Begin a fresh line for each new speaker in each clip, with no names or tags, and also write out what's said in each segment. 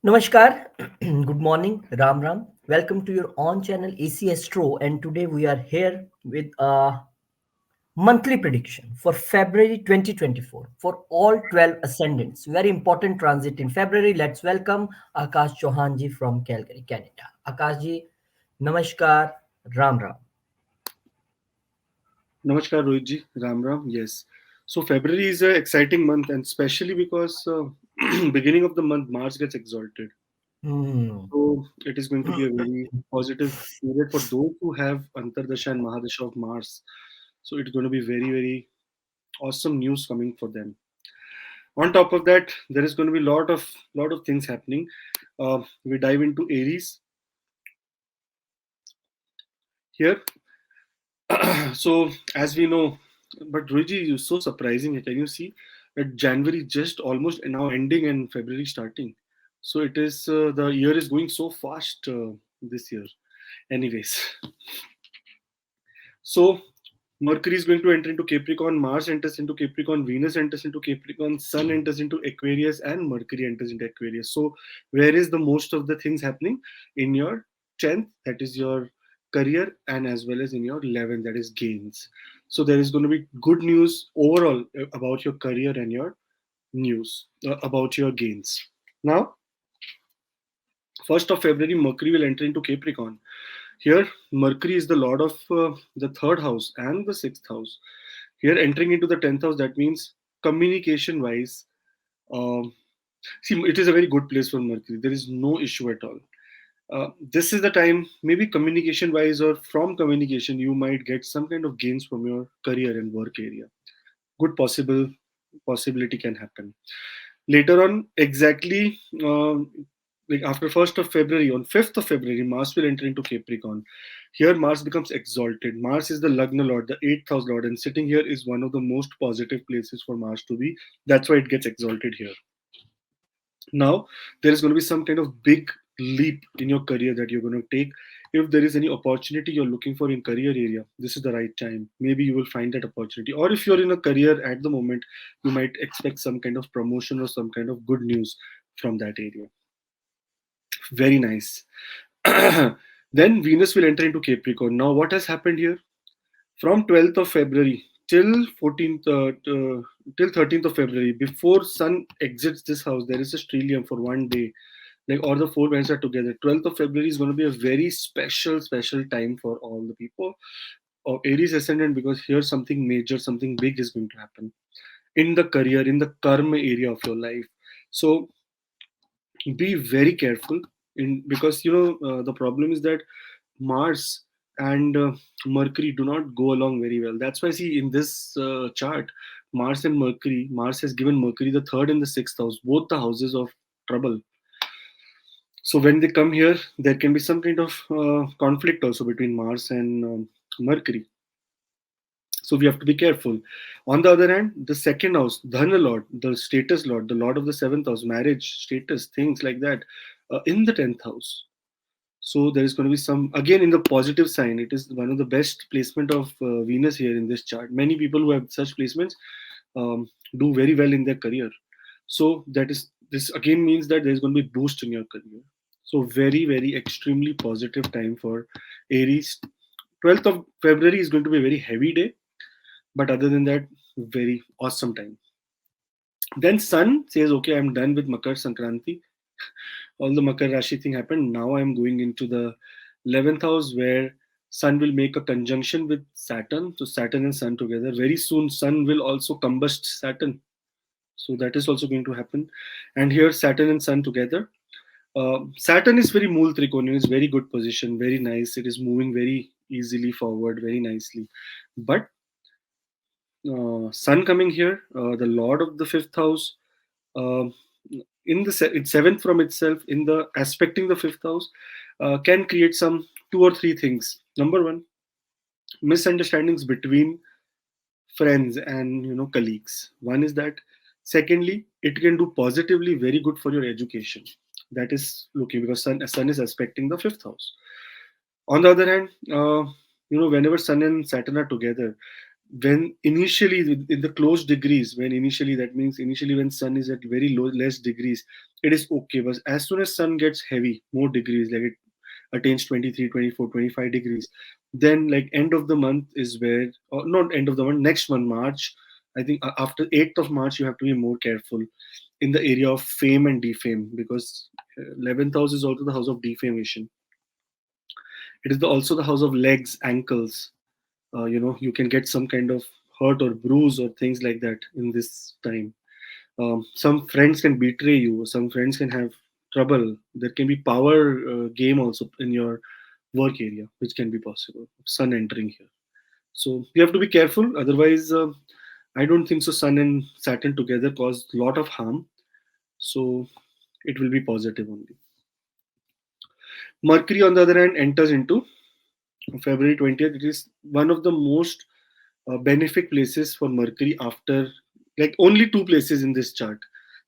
Namaskar, good morning, Ram Ram. Welcome to your own channel AC Astro, and today we are here with a monthly prediction for February 2024 for all 12 ascendants. Very important transit in February. Let's welcome Akash Chauhan ji from Calgary, Canada. Akash ji, Namaskar, Ram Ram.
Namaskar, Rohit Ram Ram. Yes. So February is an exciting month, and especially because beginning of the month Mars gets exalted.
Hmm.
So it is going to be a very positive period for those who have Antardasha and Mahadasha of Mars. So it's going to be very, very awesome news coming for them. On top of that, there is going to be lot of things happening. We dive into Aries here. So as we know, but Ruiji is so surprising. Can you see that January just almost now ending and February starting? So it is the year is going so fast this year. Anyways, so Mercury is going to enter into Capricorn, Mars enters into Capricorn, Venus enters into Capricorn, Sun enters into Aquarius, and Mercury enters into Aquarius. So, where is the most of the things happening? In your 10th, that is your career, and as well as in your 11th, that is gains. So, there is going to be good news overall about your career and your news about your gains. Now, 1st of February, Mercury will enter into Capricorn. Here, Mercury is the lord of the third house and the sixth house. Here, entering into the 10th house, that means communication wise, um, see, it is a very good place for Mercury. There is no issue at all. This is the time, maybe communication wise or from communication, you might get some kind of gains from your career and work area. Good possibility can happen. Later on, exactly like after 1st of February, on 5th of February, Mars will enter into Capricorn. Here, Mars becomes exalted. Mars is the Lagna Lord, the 8th house Lord, and sitting here is one of the most positive places for Mars to be. That's why it gets exalted here. Now, there is going to be some kind of big leap in your career that you're going to take. If there is any opportunity you're looking for in career area, this is the right time. Maybe you will find that opportunity. Or if you're in a career at the moment, you might expect some kind of promotion or some kind of good news from that area. Very nice. Then Venus will enter into Capricorn. Now, what has happened here? From 12th of February till 14th, till 13th of February, before Sun exits this house, there is a stellium for one day. Like all the four planets are together. 12th of February is going to be a very special time for all the people of Aries ascendant, because here something major, something big is going to happen in the career, in the karma area of your life. So be very careful in, because the problem is that Mars and Mercury do not go along very well. That's why, see, in this chart, Mars and Mercury, Mars has given Mercury the third and the sixth house, both the houses of trouble. So when they come here, there can be some kind of conflict also between Mars and Mercury. So we have to be careful. On the other hand, the second house, Dhana Lord, the status Lord, the Lord of the seventh house, marriage, status, things like that, in the 10th house. So there is going to be some, again, in the positive sign. It is one of the best placement of Venus here in this chart. Many people who have such placements do very well in their career. So that is, this again means that there is going to be boost in your career. So very, very extremely positive time for Aries. 12th of February is going to be a very heavy day, but other than that, very awesome time. Then Sun says, okay, I'm done with Makar Sankranti. All the Makar Rashi thing happened. Now I'm going into the 11th house where Sun will make a conjunction with Saturn. So Saturn and Sun together. Very soon, Sun will also combust Saturn. So that is also going to happen. And here, Saturn and Sun together. Saturn is very Mool Trikoni, is very good position, very nice. It is moving very easily forward, very nicely. But Sun coming here, the Lord of the fifth house, uh, in the it's seventh from itself, in the aspecting the fifth house, can create some two or three things. Number one, misunderstandings between friends and colleagues. One is that. Secondly, it can do positively very good for your education. That is looking, because sun is aspecting the fifth house. On the other hand, whenever Sun and Saturn are together, when initially in the close degrees, when initially, that means initially when sun is at very low, less degrees, it is okay. But as soon as sun gets heavy, more degrees, like it attains 23, 24, 25 degrees, then like end of the month is where, or not end of the month, next month, March, I think after 8th of March, you have to be more careful in the area of fame and defame, because 11th house is also the house of defamation. It is also the house of legs, ankles. You can get some kind of hurt or bruise or things like that in this time. Some friends can betray you, some friends can have trouble. There can be power game also in your work area, which can be possible. Sun entering here, so you have to be careful. Otherwise, I don't think so. Sun and Saturn together cause a lot of harm, so it will be positive only. Mercury, on the other hand, enters into February 20th. It is one of the most benefic places for Mercury after, like, only two places in this chart.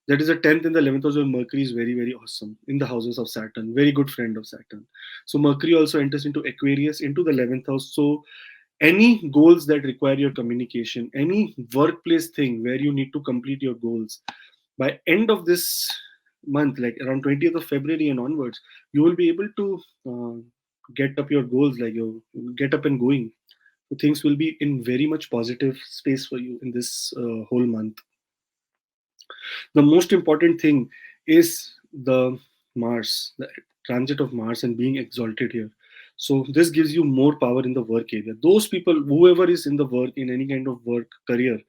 That is the 10th and the 11th house, where Mercury is very, very awesome in the houses of Saturn, very good friend of Saturn. So Mercury also enters into Aquarius, into the 11th house. So any goals that require your communication, any workplace thing where you need to complete your goals, by end of this month, like around 20th of February and onwards, you will be able to get up your goals, like you get up and going. So things will be in very much positive space for you in this whole month. The most important thing is the Mars, the transit of Mars and being exalted here. So this gives you more power in the work area. Those people, whoever is in the work, in any kind of work career,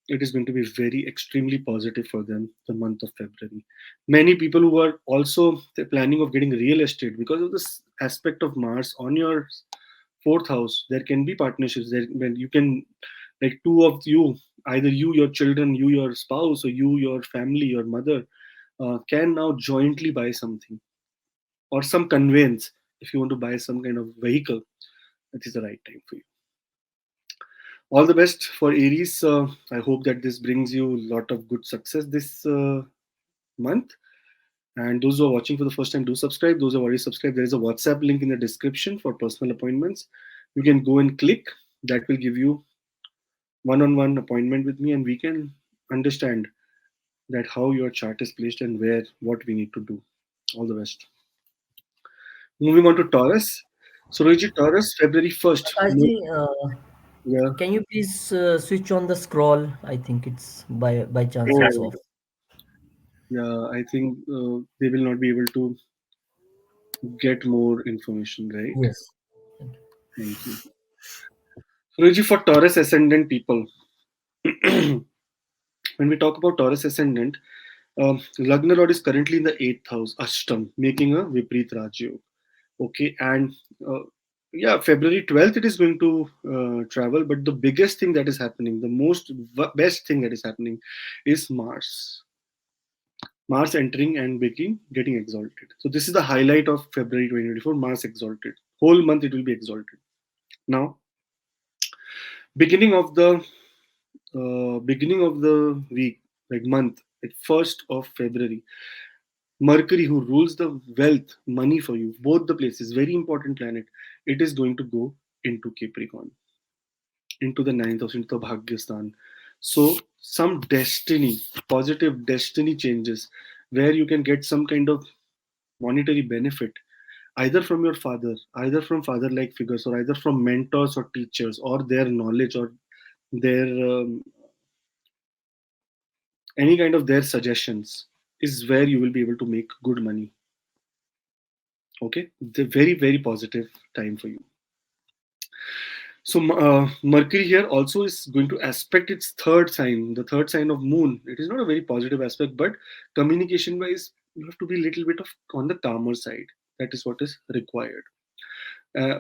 it is going to be very extremely positive for them the month of February. Many people who are also planning of getting real estate, because of this aspect of Mars on your fourth house, there can be partnerships there when you can, like two of you, either you, your children, you, your spouse, or you, your family, your mother, can now jointly buy something or some conveyance. If you want to buy some kind of vehicle, it is the right time for you. All the best for Aries. I hope that this brings you a lot of good success this month. And those who are watching for the first time, do subscribe. Those who have already subscribed, there is a WhatsApp link in the description for personal appointments. You can go and click. That will give you one-on-one appointment with me, and we can understand that how your chart is placed and where what we need to do. All the best. Moving on to Taurus. So, Rohit, Taurus, February 1st.
Akashji,
Yeah.
can you please switch on the scroll? I think it's by chance it's
Oh,
off.
yeah. I think they will not be able to get more information, right?
Yes.
Thank you. Rohit, for Taurus ascendant people, when we talk about Taurus ascendant, Lagna Lord is currently in the 8th house, Ashtam, making a Viprit Rajyog. Okay, and uh, yeah, February 12th it is going to travel, but the biggest thing that is happening, the best thing that is happening is Mars. Mars entering and getting exalted. So this is the highlight of February 2024, Mars exalted. Whole month it will be exalted. Now, beginning of the week, like month, like 1st of February, Mercury, who rules the wealth, money for you, both the places, very important planet, it is going to go into Capricorn, into the ninth house, into the Bhagyastan. So, some destiny, positive destiny changes where you can get some kind of monetary benefit, either from your father, either from father like figures, or either from mentors or teachers, or their knowledge, or their any kind of their suggestions, is where you will be able to make good money. Okay, the very, very positive time for you. So Mercury here also is going to aspect its third sign, the third sign of Moon. It is not a very positive aspect, but communication wise, you have to be a little bit of on the calmer side. That is what is required. uh,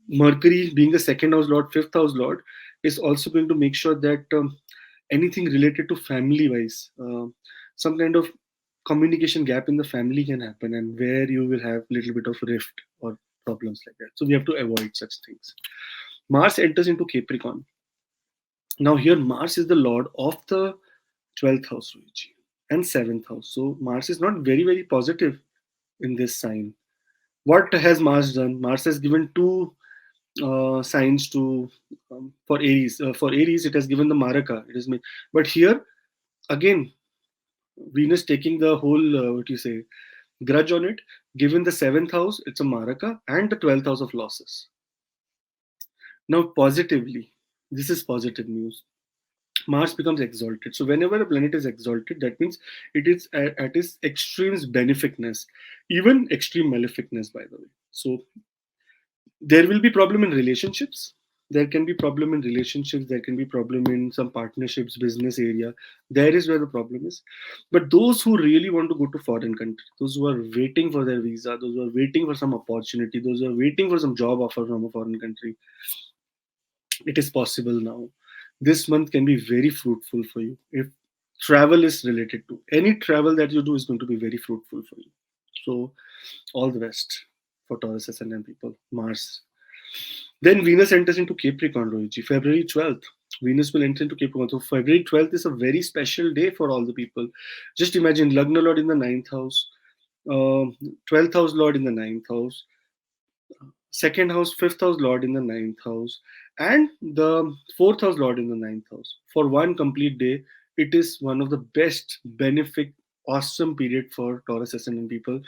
Mercury, being the second house lord, fifth house lord, is also going to make sure that anything related to family wise, some kind of communication gap in the family can happen, and where you will have little bit of rift or problems like that. So we have to avoid such things. Mars enters into Capricorn. Now here, Mars is the lord of the 12th house, Ruiji, and 7th house. So Mars is not very, very positive in this sign. What has Mars done? Mars has given two signs to for Aries. For Aries, it has given the Maraka. It is, but here again, Venus taking the whole what you say grudge on it. Given the seventh house, it's a Maraka, and the 12th house of losses. Now, positively, this is positive news. Mars becomes exalted. So, whenever a planet is exalted, that means it is at its extremes beneficness, even extreme maleficness, by the way. So, there will be problem in relationships. There can be problem in relationships. There can be problem in some partnerships, business area. There is where the problem is. But those who really want to go to foreign country, those who are waiting for their visa, those who are waiting for some opportunity, those who are waiting for some job offer from a foreign country, it is possible now. This month can be very fruitful for you. If travel is related to any travel that you do is going to be very fruitful for you. So all the best for Taurus ascendant people. Mars. Then Venus enters into Capricorn, Rohitji. February 12th. Venus will enter into Capricorn. So February 12th is a very special day for all the people. Just imagine Lagna Lord in the ninth house, 12th house Lord in the ninth house, second house, fifth house Lord in the ninth house, and the fourth house Lord in the ninth house. For one complete day, it is one of the best benefic, awesome period for Taurus ascendant people.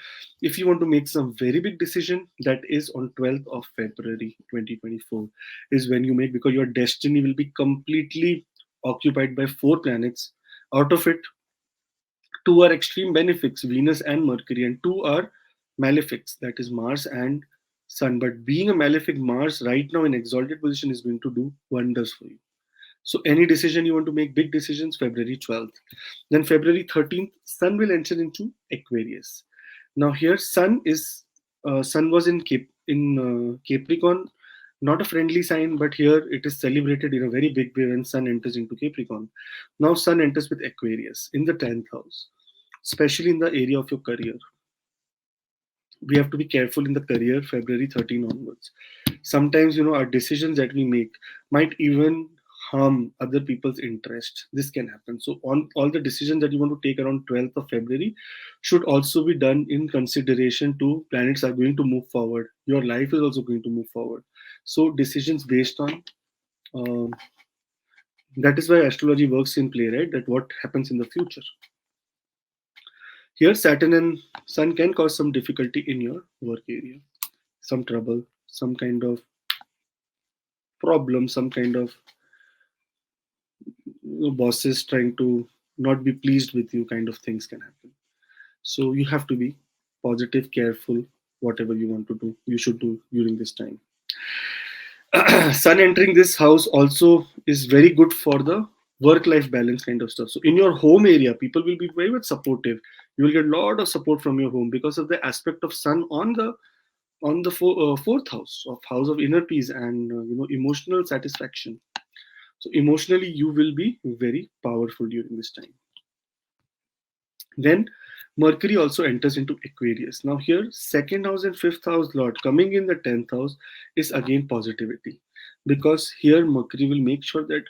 If you want to make some very big decision, that is on 12th of February 2024 is when you make, because your destiny will be completely occupied by four planets. Out of it, two are extreme benefics, Venus and Mercury, and two are malefics, that is Mars and Sun. But being a malefic, Mars right now in exalted position is going to do wonders for you. So any decision you want to make, big decisions, February 12th. Then February 13th, Sun will enter into Aquarius. Now here, Sun was in Capricorn, not a friendly sign, but here it is celebrated in a very big way when Sun enters into Capricorn. Now Sun enters with Aquarius in the 10th house, especially in the area of your career. We have to be careful in the career February 13 onwards. Sometimes, our decisions that we make might even harm other people's interest. This can happen. So on all the decisions that you want to take around 12th of February should also be done in consideration to planets are going to move forward. Your life is also going to move forward. So decisions based on um, that is why astrology works in play, right? That what happens in the future. Here, Saturn and Sun can cause some difficulty in your work area, some trouble, some kind of problem, some kind of bosses trying to not be pleased with you, kind of things can happen. So you have to be positive, careful, whatever you want to do, you should do during this time. Sun entering this house also is very good for the work life balance kind of stuff. So in your home area, people will be very much supportive. You will get a lot of support from your home because of the aspect of Sun on the fourth house of inner peace and emotional satisfaction. So emotionally you will be very powerful during this time. Then Mercury also enters into Aquarius. Now here, second house and fifth house Lord coming in the 10th house is again positivity, because here Mercury will make sure that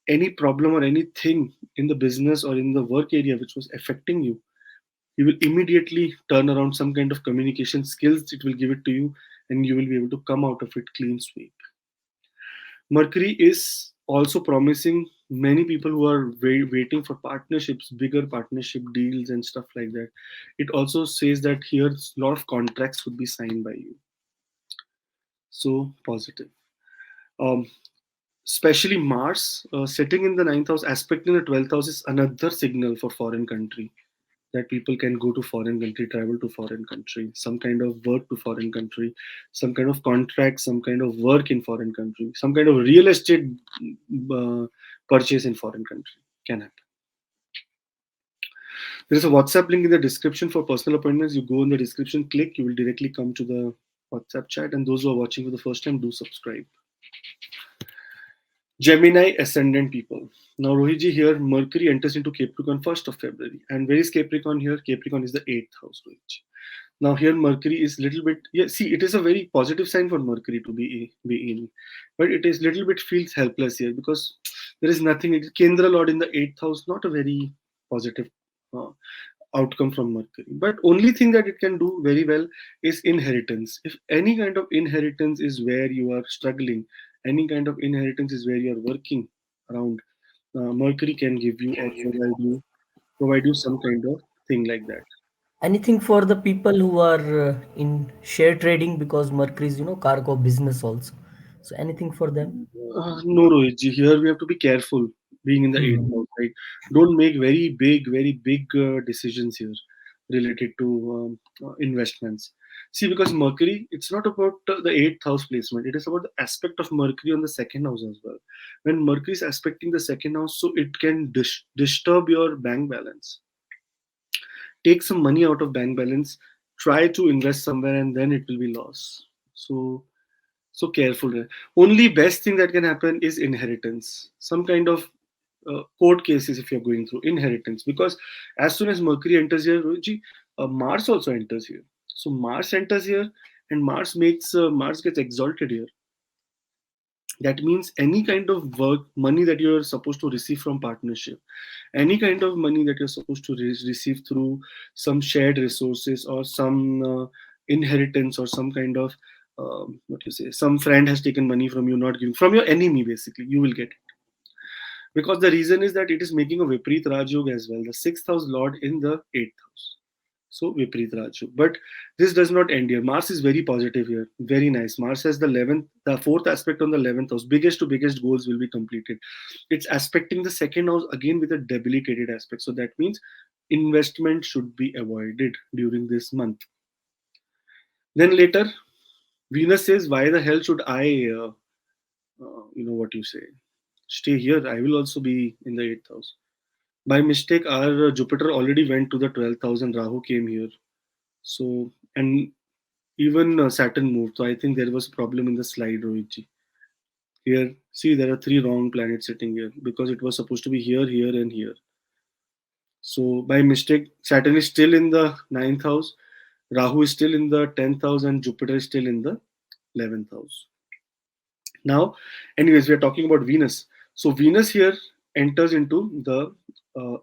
any problem or anything in the business or in the work area which was affecting you, he will immediately turn around some kind of communication skills. It will give it to you, and you will be able to come out of it clean sweep. Mercury is also promising many people who are waiting for partnerships, bigger partnership deals and stuff like that. It also says that here a lot of contracts would be signed by you. So positive. Um, Especially Mars sitting in the ninth house, aspect in the 12th house is another signal for foreign country, that people can go to foreign country, travel to foreign country, some kind of work to foreign country, some kind of contract, some kind of work in foreign country, some kind of real estate uh, purchase in foreign country can happen. There is a WhatsApp link in the description for personal appointments. You go in the description, click, you will directly come to the WhatsApp chat. And those who are watching for the first time, do subscribe. Gemini ascendant people. Now, Rohiji here, Mercury enters into Capricorn 1st of February. And where is Capricorn here? Capricorn is the 8th house, Rohiji. Now here Mercury is little bit, yeah, see, it is a very positive sign for Mercury to be in, but it is little bit feels helpless here because there is nothing. It is Kendra Lord in the 8th house, not a very positive. Uh, outcome from Mercury. But only thing that it can do very well is inheritance. If any kind of inheritance is where you are struggling, any kind of inheritance is where you are working around, Mercury can give you or provide you some kind of thing like that.
Anything for the people who are in share trading, because Mercury is, cargo business also. So anything for them?
No, Rohitji, here we have to be careful being in the eighth
Hmm.
house, right? Don't make very big decisions here related to investments. See, because Mercury, it's not about the eighth house placement. It is about the aspect of Mercury on the second house as well. When Mercury is aspecting the second house, so it can disturb your bank balance. Take some money out of bank balance, try to invest somewhere, and then it will be loss. So careful there. Only best thing that can happen is inheritance, some kind of court cases if you're going through inheritance, because as soon as Mercury enters here, Rohitji, Mars also enters here. So Mars enters here, and Mars gets exalted here. That means any kind of work money that you're supposed to receive from partnership, any kind of money that you're supposed to receive through some shared resources or some inheritance, or some kind of what you say, some friend has taken money from you, not giving, from your enemy, basically you will get it, because the reason is that it is making a Vipreet Rajyog as well, the sixth house lord in the eighth house. So Vipreet Rajyog. But this does not end here. Mars is very positive here. Very nice. Mars has the fourth aspect on the 11th house. Biggest to biggest goals will be completed. It's aspecting the second house again with a debilitated aspect. So that means investment should be avoided during this month. Then later, Venus says, why the hell should I, what you say, stay here? I will also be in the eighth house. By mistake, our Jupiter already went to the 12th house and Rahu came here. So, and even Saturn moved. So I think there was a problem in the slide, Rohitji. Here, see, there are three wrong planets sitting here because it was supposed to be here, here, and here. So by mistake, Saturn is still in the ninth house, Rahu is still in the 10th house, and Jupiter is still in the 11th house. Now, anyways, we are talking about Venus. So Venus here enters into the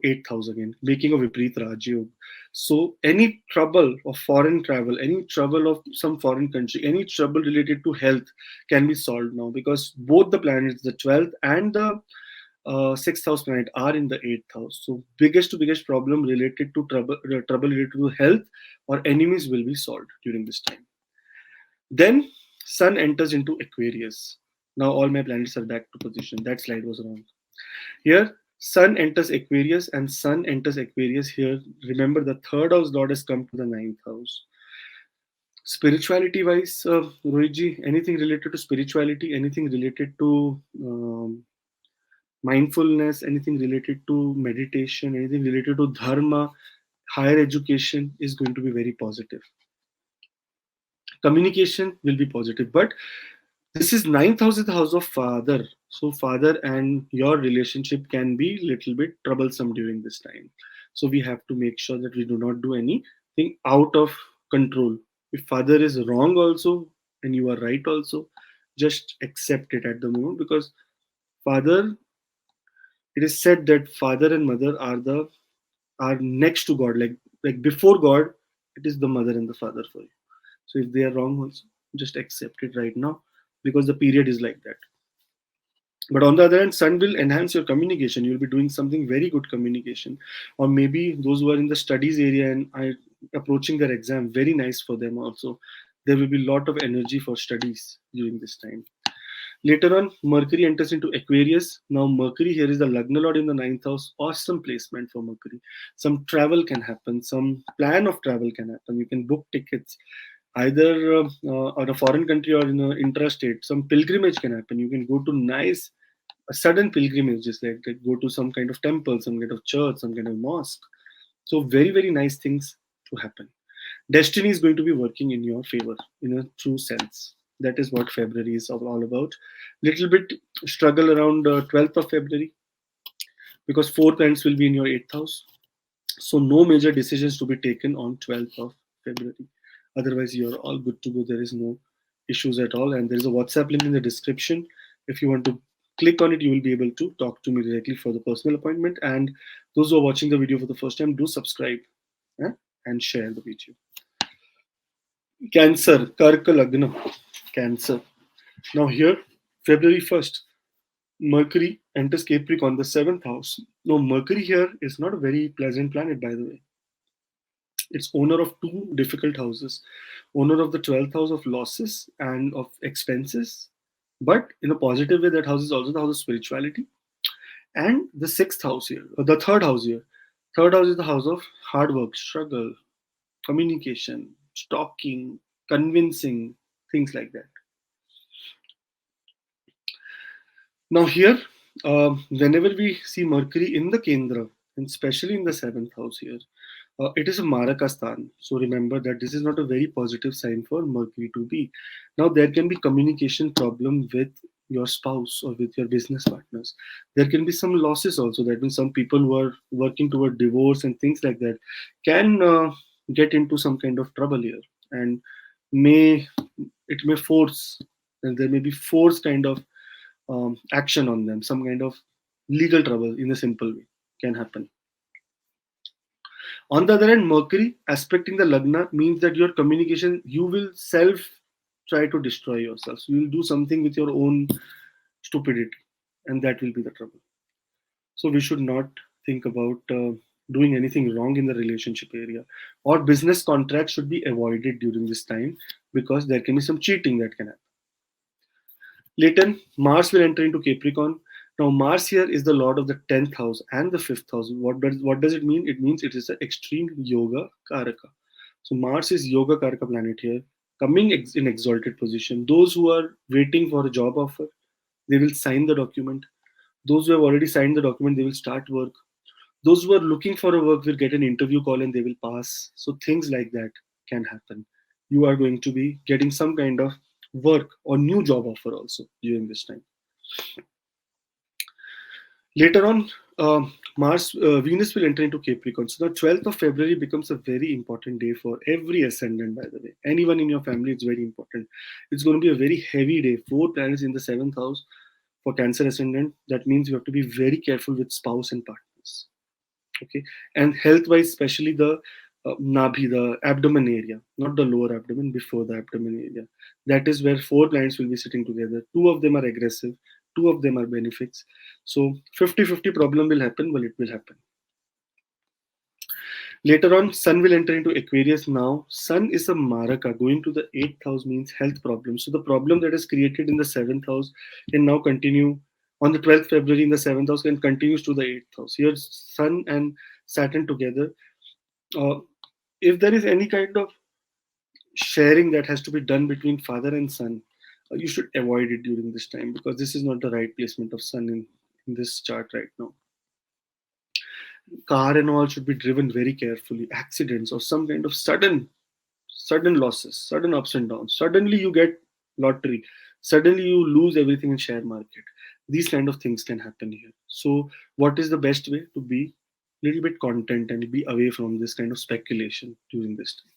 eighth house again, making a Vipreet Rajyog. So any trouble of foreign travel, any trouble of some foreign country, any trouble related to health can be solved now, because both the planets, the 12th and the sixth house planet, are in the eighth house. So biggest to biggest problem related to trouble related to health or enemies will be solved during this time. Then Sun enters into Aquarius. Now all my planets are back to position. That slide was wrong. Here, Sun enters Aquarius, and Sun enters Aquarius here. Remember, the third house lord has come to the ninth house. Spirituality wise, Rohitji, anything related to spirituality, anything related to mindfulness, anything related to meditation, anything related to dharma, higher education is going to be very positive. Communication will be positive, but this is ninth house is the house of father. So father and your relationship can be little bit troublesome during this time. So we have to make sure that we do not do anything out of control. If father is wrong also and you are right also, just accept it at the moment, because father, it is said that father and mother are next to God. Like before God, it is the mother and the father for you. So if they are wrong also, just accept it right now, because the period is like that. But on the other hand, sun will enhance your communication. You'll be doing something very good communication, or maybe those who are in the studies area and are approaching their exam, very nice for them also. There will be a lot of energy for studies during this time. Later on, Mercury enters into Aquarius. Now, Mercury here is the Lagna Lord in the ninth house. Awesome placement for Mercury. Some travel can happen. Some plan of travel can happen. You can book tickets either on a foreign country or in an intrastate. Some pilgrimage can happen. You can go to nice, a sudden pilgrimage, just like go to some kind of temple, some kind of church, some kind of mosque. So very nice things to happen. Destiny is going to be working in your favor in a true sense. That is what February is all about. Little bit struggle around 12th of February, because four planets will be in your eighth house. So no major decisions to be taken on 12th of February. Otherwise, you're all good to go. There is no issues at all. And there is a WhatsApp link in the description. If you want to click on it, you will be able to talk to me directly for the personal appointment. And those who are watching the video for the first time, do subscribe. eh, and share the video. Cancer, Karka Lagna, Cancer. Now here, February 1st, Mercury enters Capricorn, the seventh house. Now, Mercury here is not a very pleasant planet, by the way. It's owner of two difficult houses, owner of the 12th house of losses and of expenses. But in a positive way, that house is also the house of spirituality. And the sixth house here, or the third house here. Third house is the house of hard work, struggle, communication, stalking, convincing, things like that. Now, here, whenever we see Mercury in the Kendra, and especially in the seventh house here, it is a Marakasthan. So remember that this is not a very positive sign for Mercury to be. Now, there can be communication problem with your spouse or with your business partners. There can be some losses also. That means some people who are working toward divorce and things like that can get into some kind of trouble here, and may it may force, and there may be force kind of action on them, some kind of legal trouble in a simple way can happen. On the other hand, Mercury aspecting the Lagna means that your communication, you will self try to destroy yourself. You will do something with your own stupidity, and that will be the trouble. So we should not think about doing anything wrong in the relationship area, or business contracts should be avoided during this time because there can be some cheating that can happen. Later, Mars will enter into Capricorn. Now, Mars here is the lord of the 10th house and the 5th house. What does it mean? It means it is an extreme yoga karaka. So, Mars is yoga karaka planet here, coming in exalted position. Those who are waiting for a job offer, they will sign the document. Those who have already signed the document, they will start work. Those who are looking for a work will get an interview call and they will pass. So, things like that can happen. You are going to be getting some kind of work or new job offer also during this time. Later on, Venus will enter into Capricorn. So the 12th of February becomes a very important day for every ascendant, by the way. Anyone in your family, it's very important. It's going to be a very heavy day. Four planets in the seventh house for Cancer ascendant. That means you have to be very careful with spouse and partners. Okay. And health-wise, especially the Nabhi, the abdomen area, not the lower abdomen, before the abdomen area. That is where four planets will be sitting together. Two of them are aggressive, two of them are benefics. So 50-50 problem will happen, but it will happen. Later on, Sun will enter into Aquarius now. Sun is a Maraka. Going to the 8th house means health problems. So the problem that is created in the 7th house can now continue on the 12th February in the 7th house and continues to the 8th house. Here, Sun and Saturn together. If there is any kind of sharing that has to be done between father and son, you should avoid it during this time because this is not the right placement of sun in this chart right now. Car and all should be driven very carefully. Accidents or some kind of sudden losses, sudden ups and downs. Suddenly you get lottery. Suddenly you lose everything in share market. These kind of things can happen here. So what is the best way to be a little bit content and be away from this kind of speculation during this time?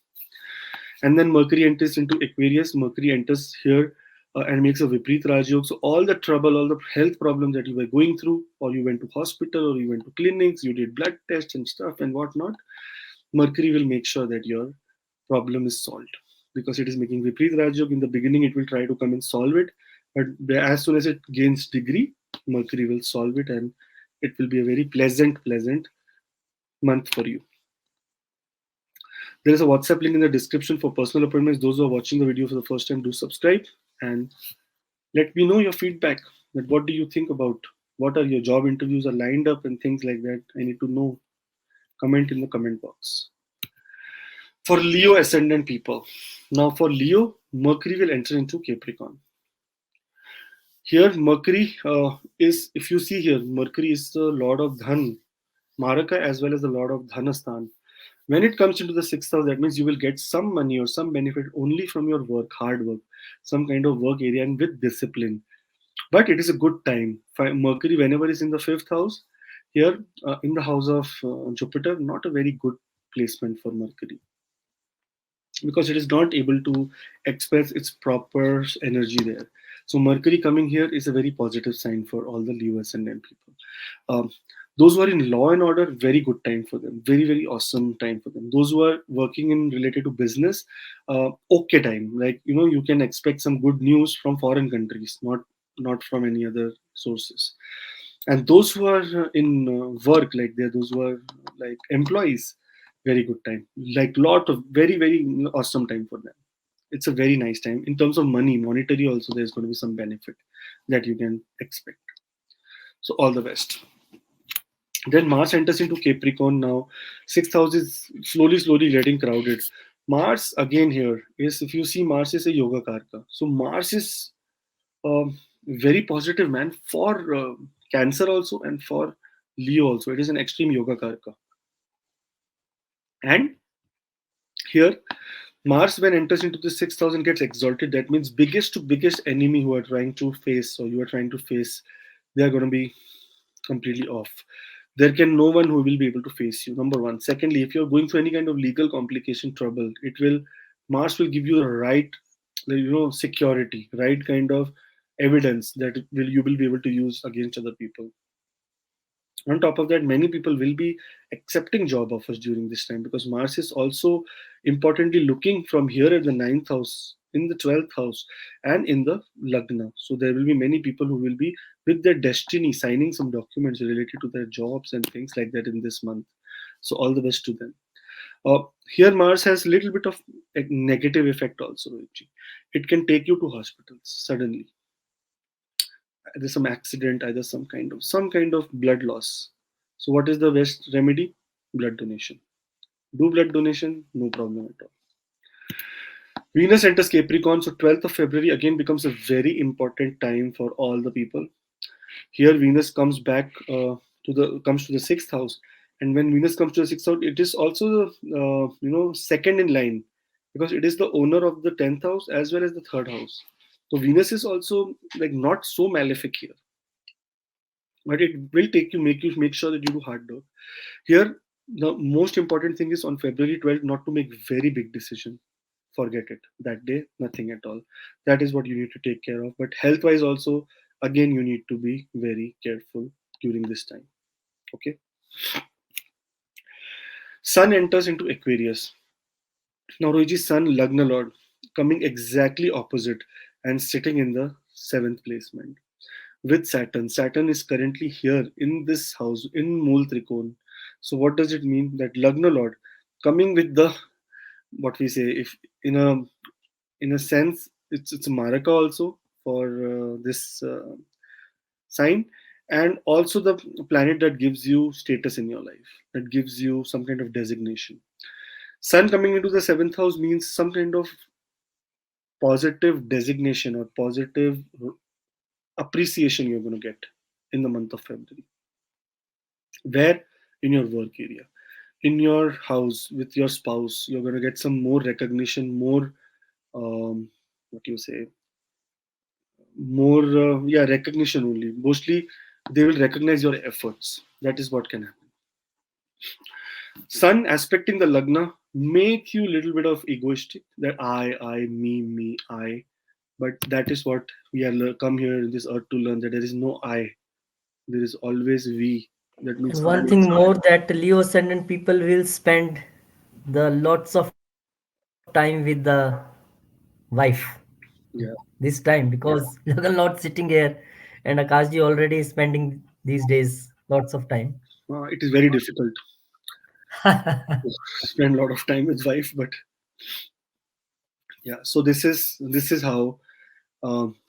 And then Mercury enters into Aquarius. Mercury enters here and makes a Viprit Rajyog. So all the trouble, all the health problems that you were going through, or you went to hospital, or you went to clinics, you did blood tests and stuff and whatnot, Mercury will make sure that your problem is solved because it is making Viprit Rajyog. In the beginning, it will try to come and solve it, but as soon as it gains degree, Mercury will solve it, and it will be a very pleasant month for you. There is a WhatsApp link in the description for personal appointments. Those who are watching the video for the first time, do subscribe and let me know your feedback. That what do you think about what are your job interviews are lined up and things like that. I need to know. Comment in the comment box. For Leo ascendant people, now for Leo, Mercury will enter into Capricorn. Here, Mercury is, if you see here, Mercury is the Lord of Dhan, Maraka, as well as the Lord of Dhanasthan. When it comes into the 6th house, that means you will get some money or some benefit only from your work, hard work, some kind of work area and with discipline. But it is a good time. Mercury, whenever is in the 5th house, here in the house of Jupiter, not a very good placement for Mercury because it is not able to express its proper energy there. So Mercury coming here is a very positive sign for all the Leo ascendant people. Those who are in law and order, very good time for them. Very, very awesome time for them. Those who are working in related to business, okay time. Like, you can expect some good news from foreign countries, not from any other sources. And those who are in work, like they're those who are like employees, very good time. Like lot of very, very awesome time for them. It's a very nice time in terms of money, monetary also. There's going to be some benefit that you can expect. So all the best. Then Mars enters into Capricorn now. Sixth house is slowly getting crowded. Mars again here is, if you see, Mars is a yoga karka. So Mars is very positive, man, for Cancer also and for Leo also. It is an extreme yoga karka. And here Mars, when enters into the sixth house and gets exalted, that means biggest to biggest enemy who are trying to face, or you are trying to face, they are going to be completely off. There can no one who will be able to face you. Number one. Secondly, if you're going through any kind of legal complication trouble, it will Mars will give you the right, security, right kind of evidence that you will be able to use against other people. On top of that, many people will be accepting job offers during this time, because Mars is also importantly looking from here at the ninth house, in the 12th house, and in the Lagna. So there will be many people who will be with their destiny signing some documents related to their jobs and things like that in this month. So all the best to them. Here Mars has a little bit of a negative effect also, Rohitji. It can take you to hospitals suddenly. There's some accident, either some kind of blood loss. So what is the best remedy? Blood donation. Do blood donation, no problem at all. Venus enters Capricorn, so 12th of February again becomes a very important time for all the people. Here Venus comes back to the sixth house, and when Venus comes to the sixth house, it is also the second in line, because it is the owner of the 10th house as well as the third house. So Venus is also like not so malefic here, but it will make sure that you do hard work. Here, the most important thing is on February 12th not to make very big decision. Forget it. That day, nothing at all. That is what you need to take care of. But health wise also, again, you need to be very careful during this time. Okay. Sun enters into Aquarius. Now Rohiji's Sun, Lagna Lord, coming exactly opposite and sitting in the seventh placement with Saturn. Saturn is currently here in this house in Mool Trikon. So what does it mean? That Lagna Lord coming with the, what we say, if in a sense, it's a maraka also for this sign, and also the planet that gives you status in your life, that gives you some kind of designation. Sun coming into the seventh house means some kind of positive designation or positive appreciation you're going to get in the month of February. Where? In your work area, in your house with your spouse, you're going to get some more recognition, more what do you say, more yeah, recognition only. Mostly they will recognize your efforts. That is what can happen. Sun aspecting the Lagna make you a little bit of egoistic, that I, me, I. But that is what we are come here in this earth to learn, that there is no I, there is always we. That means
And
I.
one thing more, that Leo ascendant people will spend the lots of time with the wife this
Yeah,
time, because Lagan not sitting here and Akashji already is spending these days lots of time.
it is very difficult to spend a lot of time with wife, but yeah. So this is how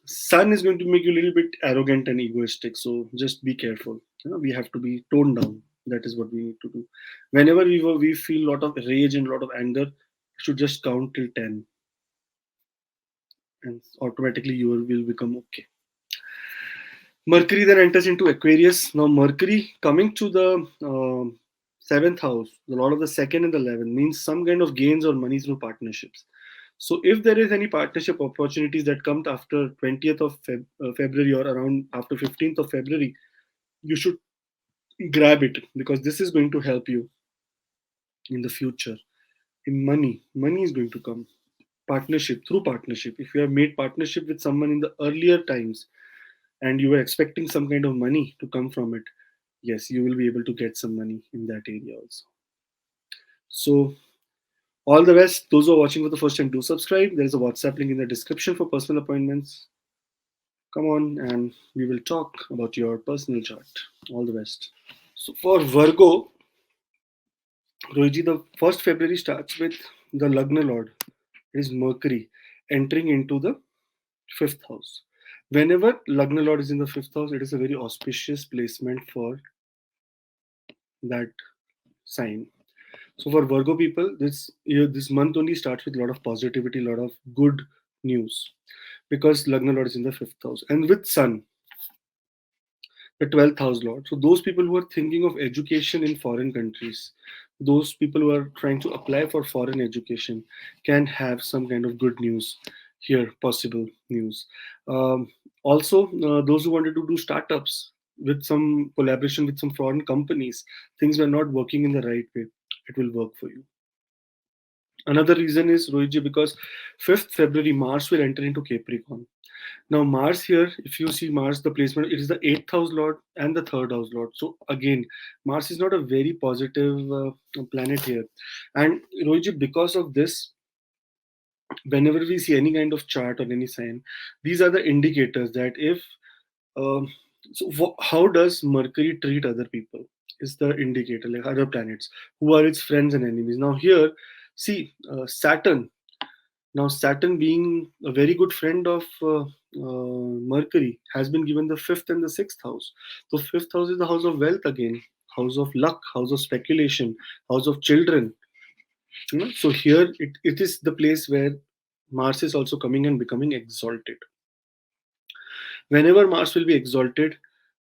Sun is going to make you a little bit arrogant and egoistic. So just be careful. We have to be toned down. That is what we need to do. Whenever we feel a lot of rage and a lot of anger, you should just count till 10, and automatically you will become okay. Mercury then enters into Aquarius. Now Mercury coming to the seventh house, the Lord of the second and the 11, means some kind of gains or money through partnerships. So if there is any partnership opportunities that come after 20th of February, or around after 15th of February, you should grab it, because this is going to help you in the future. In money is going to come. Partnership, through partnership. If you have made partnership with someone in the earlier times and you were expecting some kind of money to come from it, yes, you will be able to get some money in that area also. So all the best. Those who are watching for the first time, do subscribe. There is a WhatsApp link in the description for personal appointments. Come on, and we will talk about your personal chart. All the best. So for Virgo, Rohiji, the first February starts with the Lagna Lord. It is Mercury entering into the fifth house. Whenever Lagna Lord is in the fifth house, it is a very auspicious placement for that sign. So for Virgo people, this year, this month only starts with a lot of positivity, a lot of good news, because Lagna Lord is in the fifth house, and with Sun, the 12th house Lord. So those people who are thinking of education in foreign countries, those people who are trying to apply for foreign education, can have some kind of good news here, possible news. Also, those who wanted to do startups with some collaboration with some foreign companies, things were not working in the right way. It will work for you. Another reason is Rohitji, because 5th February Mars will enter into Capricorn. Now Mars here, if you see Mars, the placement, it is the 8th house lord and the 3rd house lord. So again, Mars is not a very positive planet here. And Rohitji, because of this, whenever we see any kind of chart or any sign, these are the indicators that if um, how does Mercury treat other people is the indicator, like other planets, who are its friends and enemies. Now here, see, Saturn. Now Saturn, being a very good friend of Mercury, has been given the fifth and the sixth house. So fifth house is the house of wealth again, house of luck, house of speculation, house of children. So here it is the place where Mars is also coming and becoming exalted. Whenever Mars will be exalted,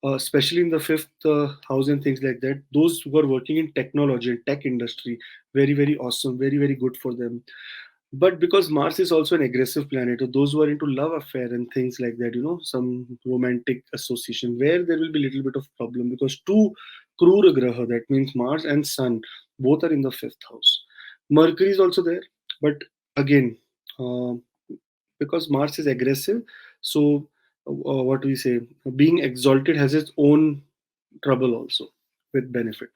especially in the fifth house and things like that, those who are working in technology and tech industry, very, very awesome, very, very good for them. But because Mars is also an aggressive planet, or those who are into love affair and things like that, some romantic association, where there will be a little bit of problem, because two Krura Graha, that means Mars and Sun, both are in the fifth house. Mercury is also there, but again, uh, because Mars is aggressive, so what we say, being exalted has its own trouble also with benefit.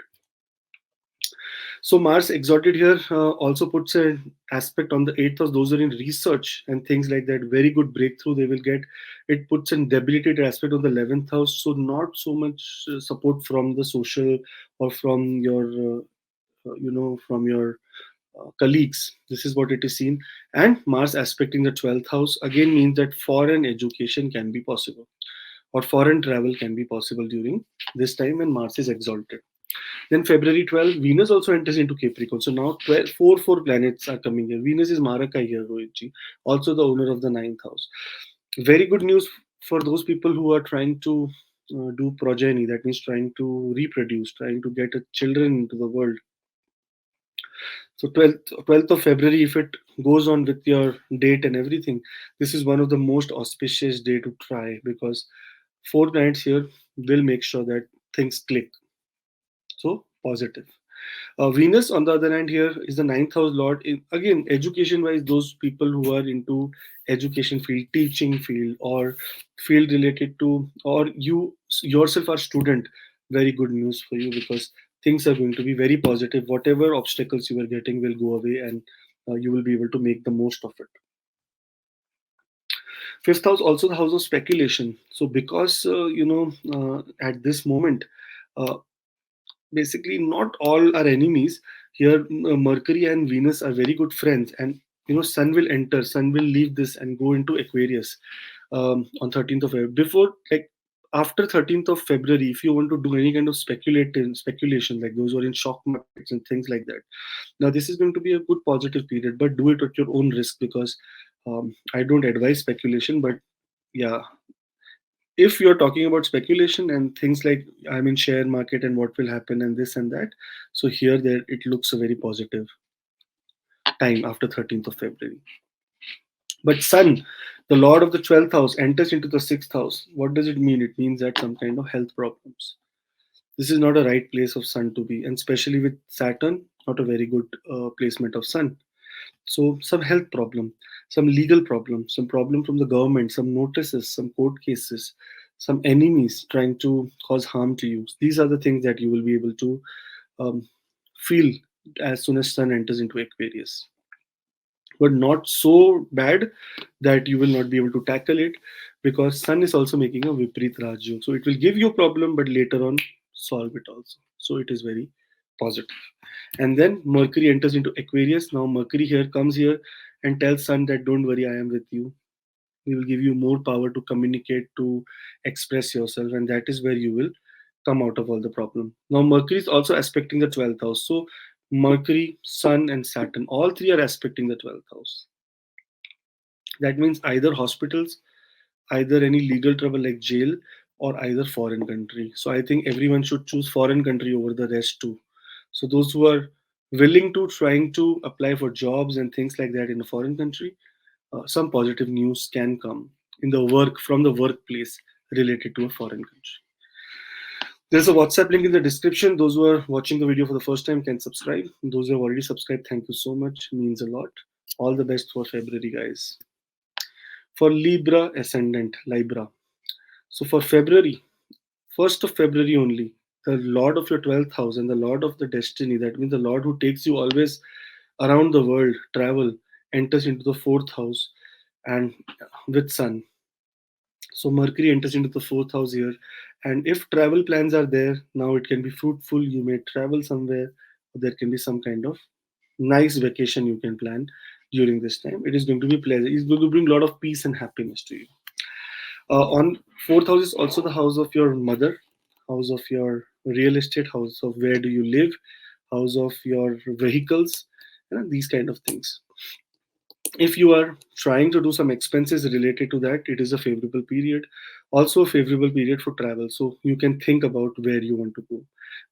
So Mars exalted here also puts an aspect on the eighth house. Those are in research and things like that. Very good breakthrough they will get. It puts an debilitated aspect on the 11th house. So not so much support from the social or from your, from your colleagues. This is what it is seen. And Mars aspecting the 12th house again means that foreign education can be possible, or foreign travel can be possible during this time when Mars is exalted. Then February 12, Venus also enters into Capricorn. So now 12, four planets are coming here. Venus is Maraka here, Rohitji, also the owner of the ninth house. Very good news for those people who are trying to do progeny, that means trying to reproduce, trying to get children into the world. So 12th of February, if it goes on with your date and everything, this is one of the most auspicious day to try, because four planets here will make sure that things click. So positive. Venus, on the other hand, here is the ninth house lord. Again, education-wise, those people who are into education field, teaching field, or field related to, or you yourself are student, very good news for you, because things are going to be very positive. Whatever obstacles you are getting will go away, and you will be able to make the most of it. Fifth house, also the house of speculation. So because at this moment. Uh, Basically not all are enemies here. Mercury and Venus are very good friends, and Sun will enter, Sun will leave this and go into Aquarius on 13th of February. Before, like, after 13th of February, if you want to do any kind of speculation, like those who are in stock markets and things like that, now this is going to be a good positive period, but do it at your own risk, because I don't advise speculation. But yeah, if you're talking about speculation and things like I'm in share market and what will happen and this and that, so here there it looks a very positive time after 13th of February. But Sun, the lord of the 12th house, enters into the 6th house. What does it mean? It means that some kind of health problems. This is not a right place of Sun to be, and especially with Saturn, not a very good placement of Sun. So some health problem, some legal problem, some problem from the government, some notices, some court cases. some enemies trying to cause harm to you. These are the things that you will be able to um, feel as soon as Sun enters into Aquarius, but not so bad that you will not be able to tackle it, because Sun is also making a Viprit Rajyog. So it will give you a problem, but later on solve it also. So it is very positive. And then Mercury enters into Aquarius. Now Mercury here comes here and tells Sun that don't worry, I am with you. We will give you more power to communicate, to express yourself, and that is where you will come out of all the problem. Now Mercury is also aspecting the 12th house. So Mercury, Sun, and Saturn, all three are aspecting the 12th house. That means either hospitals, either any legal trouble like jail, or either foreign country. So I think everyone should choose foreign country over the rest too. So those who are willing to trying to apply for jobs and things like that in a foreign country, some positive news can come in the work from the workplace related to a foreign country. There's a WhatsApp link in the description. Those who are watching the video for the first time can subscribe. Those who have already subscribed, thank you so much. It means a lot. All the best for February, guys. For Libra ascendant, Libra. So for February, 1st of February only, the Lord of your 12th house and the Lord of the destiny, that means the Lord who takes you always around the world, travel, enters into the 4th house and with Sun. So Mercury enters into the 4th house here. And if travel plans are there, now it can be fruitful. You may travel somewhere. There can be some kind of nice vacation you can plan during this time. It is going to be pleasant. It's going to bring a lot of peace and happiness to you. On 4th house is also the house of your mother, house of your real estate, house of where do you live, house of your vehicles, these kind of things. If you are trying to do some expenses related to that, it is a favorable period. Also a favorable period for travel, so you can think about where you want to go.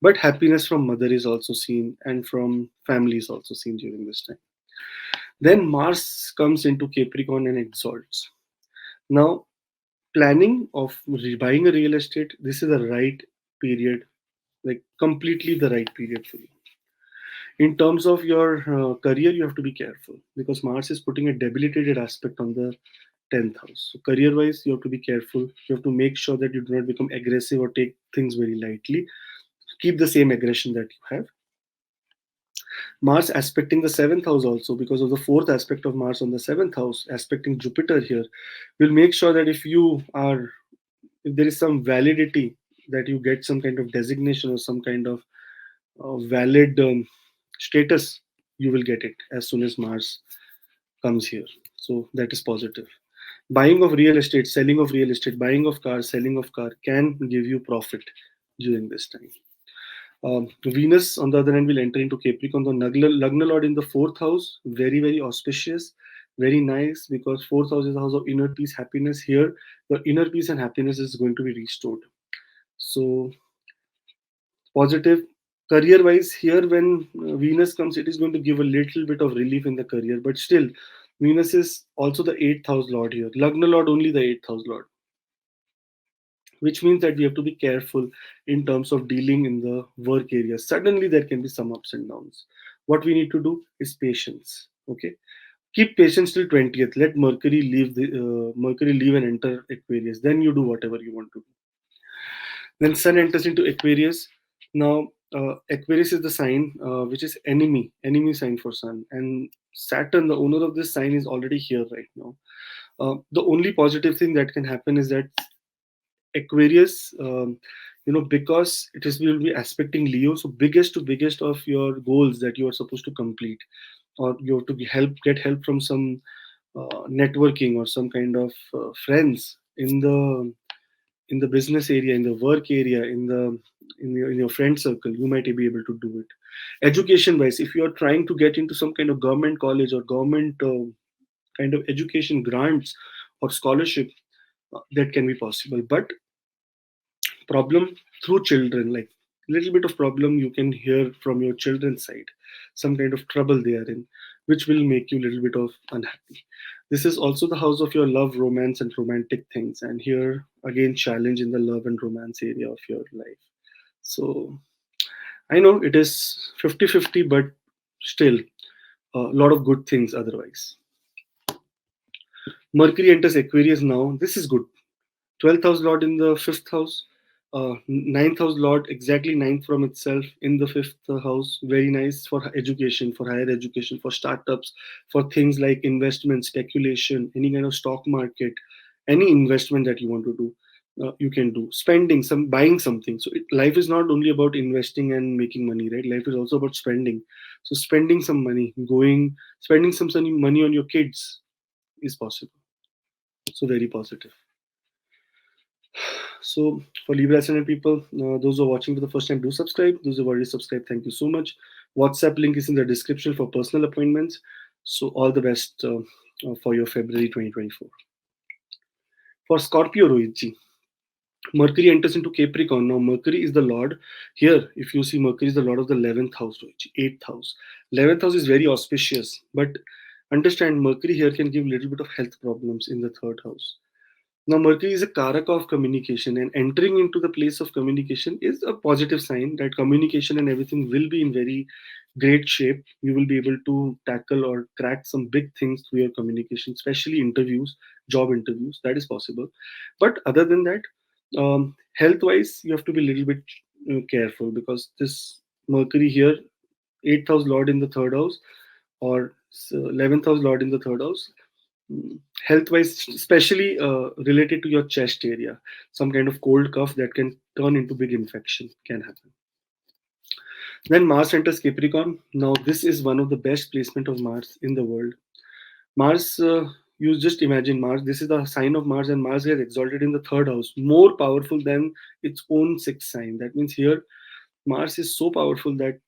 But happiness from mother is also seen, and from family is also seen during this time. Then Mars comes into Capricorn and exalts. Now, planning of buying a real estate, this is the right period, like completely the right period for you. In terms of your career, you have to be careful because Mars is putting a debilitated aspect on the 10th house. So career wise, you have to be careful. You have to make sure that you do not become aggressive or take things very lightly. Keep the same aggression that you have. Mars aspecting the 7th house also, because of the fourth aspect of Mars on the 7th house aspecting Jupiter here, will make sure that if there is some validity, that you get some kind of designation or some kind of valid status, you will get it as soon as Mars comes here. So that is positive. Buying of real estate, selling of real estate, buying of car, selling of car can give you profit during this time. Venus, on the other hand, will enter into Capricorn. The Lagna Lord in the 4th house, very, very auspicious, very nice, because 4th house is the house of inner peace, happiness. Here, your inner peace and happiness is going to be restored. So, positive. Career wise, here when Venus comes, it is going to give a little bit of relief in the career, but still, Venus is also the 8th house Lord here. Lagna Lord, only the 8th house Lord, which means that we have to be careful in terms of dealing in the work area. Suddenly, there can be some ups and downs. What we need to do is patience. Okay, keep patience till 20th. Let Mercury leave Mercury leave and enter Aquarius. Then you do whatever you want to do. Then Sun enters into Aquarius. Now, Aquarius is the sign which is enemy sign for Sun, and Saturn, the owner of this sign, is already here right now. The only positive thing that can happen is that Aquarius, because it is will be aspecting Leo, so biggest of your goals that you are supposed to complete, or you have to get help from some networking or some kind of friends in the business area, in the work area, in your friend circle, you might be able to do it. Education wise, if you are trying to get into some kind of government college or government kind of education grants or scholarship, that can be possible. But problem through children, like little bit of problem you can hear from your children's side, some kind of trouble they are in, which will make you a little bit of unhappy. This is also the house of your love, romance, and romantic things, and here again challenge in the love and romance area of your life. So I know it is 50-50, but still a lot of good things otherwise. Mercury enters Aquarius now. This is good. 12th house lord in the 5th house, ninth house lord exactly ninth from itself in the 5th house. Very nice for education, for higher education, for startups, for things like investment, speculation, any kind of stock market, any investment that you want to do. You can do spending, some buying something. So life is not only about investing and making money, right? Life is also about spending. So spending some money, going, spending some money on your kids is possible. So very positive. So for Libra ascendant people, those who are watching for the first time, do subscribe. Those who have already subscribed, thank you so much. WhatsApp link is in the description for personal appointments. So all the best for your February 2024. For Scorpio, Rohitji, Mercury enters into Capricorn. Now Mercury is the Lord. Here, if you see, Mercury is the Lord of the 11th house, Rohitji, 8th house. 11th house is very auspicious, but understand Mercury here can give a little bit of health problems in the third house. Now, Mercury is a karaka of communication, and entering into the place of communication is a positive sign that communication and everything will be in very great shape. You will be able to tackle or crack some big things through your communication, especially interviews, job interviews. That is possible. But other than that, health wise, you have to be a little bit careful because this Mercury here, 8th house Lord in the third house, or 11th house Lord in the third house, health wise, especially related to your chest area, some kind of cold cough that can turn into big infection can happen. Then Mars enters Capricorn. Now this is one of the best placement of Mars in the world. Mars, you just imagine Mars, this is the sign of Mars, and Mars gets exalted in the third house, more powerful than its own sixth sign. That means here Mars is so powerful that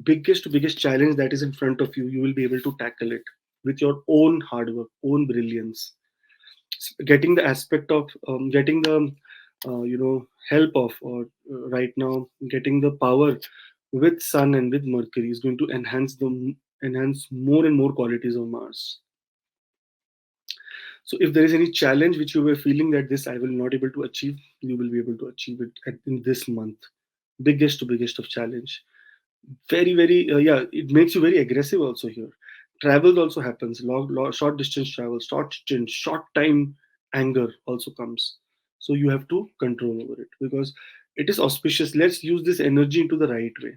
biggest to biggest challenge that is in front of you, you will be able to tackle it with your own hard work, own brilliance. Getting the aspect of getting the help of, or right now getting the power with Sun and with Mercury is going to enhance more and more qualities of Mars. So if there is any challenge which you were feeling that this I will not able to achieve, you will be able to achieve it in this month. Biggest to biggest of challenge. Very very yeah, it makes you very aggressive also here. Travel also happens, short distance travel, short time anger also comes. So you have to control over it because it is auspicious. Let's use this energy into the right way.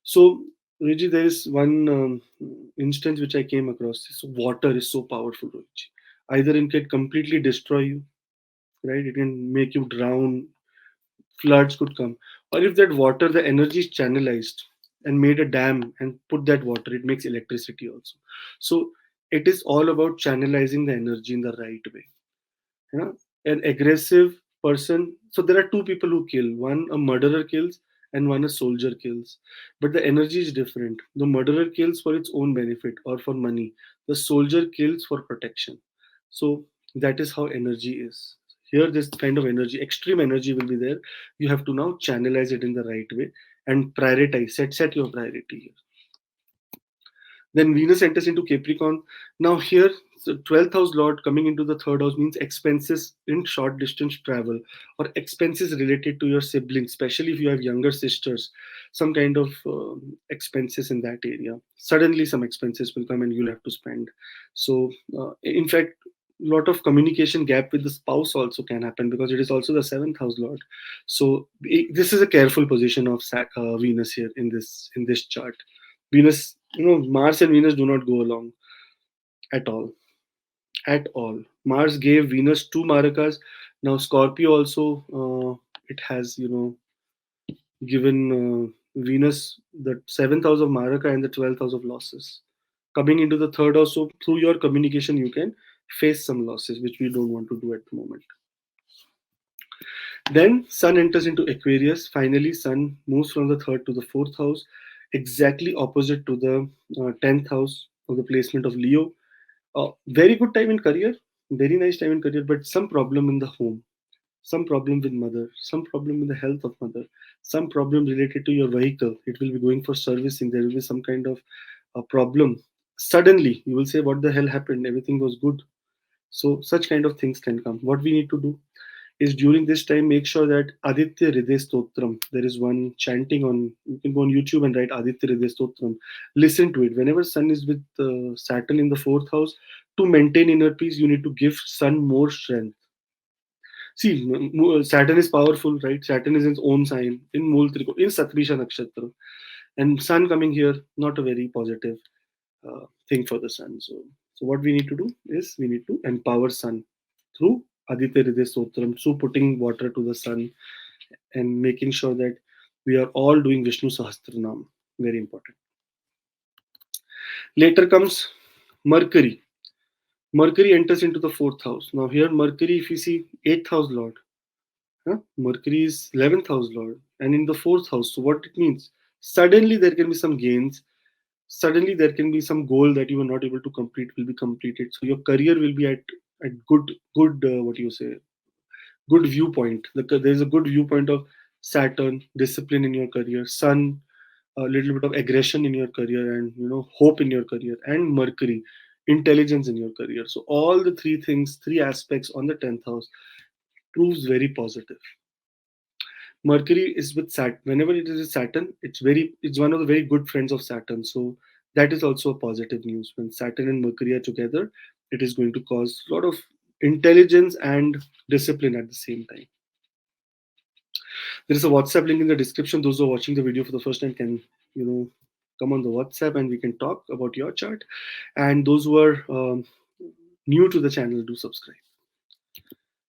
So Reggie, there is one instance which I came across. So water is so powerful, Reggie. Either it can completely destroy you, right? It can make you drown, floods could come. Or if that water, the energy is channelized and made a dam and put that water, it makes electricity also. So it is all about channelizing the energy in the right way. You know, an aggressive person. So there are two people who kill. One a murderer kills, and one a soldier kills. But the energy is different. The murderer kills for its own benefit or for money. The soldier kills for protection. So that is how energy is. Here, this kind of energy, extreme energy will be there. You have to now channelize it in the right way and prioritize. Set your priority here. Then Venus enters into Capricorn. Now here, the 12th house Lord coming into the third house means expenses in short distance travel or expenses related to your siblings, especially if you have younger sisters, some kind of expenses in that area. Suddenly some expenses will come and you'll have to spend. So in fact, lot of communication gap with the spouse also can happen because it is also the seventh house Lord. So this is a careful position of Venus here in this chart. Venus, Mars and Venus do not go along at all. At all. Mars gave Venus two marakas. Now Scorpio also, it has, given Venus the seventh house of maraka and the 12th house of losses. Coming into the third house, so through your communication, you can face some losses, which we don't want to do at the moment. Then Sun enters into Aquarius. Finally, Sun moves from the third to the fourth house, exactly opposite to the 10th house of the placement of Leo. Very good time in career, very nice time in career, but some problem in the home, some problem with mother, some problem with the health of mother, some problem related to your vehicle. It will be going for servicing. There will be some kind of a problem. Suddenly, you will say, "What the hell happened? Everything was good." So, such kind of things can come. What we need to do is during this time make sure that Aditya Hriday Stotram, there is one chanting on, you can go on YouTube and write Aditya Hriday Stotram. Listen to it. Whenever Sun is with Saturn in the fourth house, to maintain inner peace, you need to give Sun more strength. See, Saturn is powerful, right? Saturn is in its own sign in Mool Trikona, in Satvisha Nakshatra. And Sun coming here, not a very positive thing for the Sun. So what we need to do is we need to empower Sun through Aditya Hriday Stotram, through putting water to the Sun and making sure that we are all doing Vishnu Sahasranam. Very important. Later comes Mercury. Mercury enters into the fourth house. Now here Mercury, if you see eighth house Lord, huh? Mercury is 11th house Lord and in the fourth house. So what it means? Suddenly there can be some gains. Suddenly there can be some goal that you were not able to complete will be completed. So your career will be at good what do you say, good viewpoint. There's a good viewpoint of Saturn, discipline in your career, Sun, a little bit of aggression in your career, and hope in your career, and Mercury, intelligence in your career. So all the three things, three aspects on the 10th house proves very positive. Mercury is with Saturn. Whenever it is with Saturn, it's one of the very good friends of Saturn. So that is also a positive news. When Saturn and Mercury are together, it is going to cause a lot of intelligence and discipline at the same time. There is a WhatsApp link in the description. Those who are watching the video for the first time can, come on the WhatsApp and we can talk about your chart. And those who are new to the channel, do subscribe.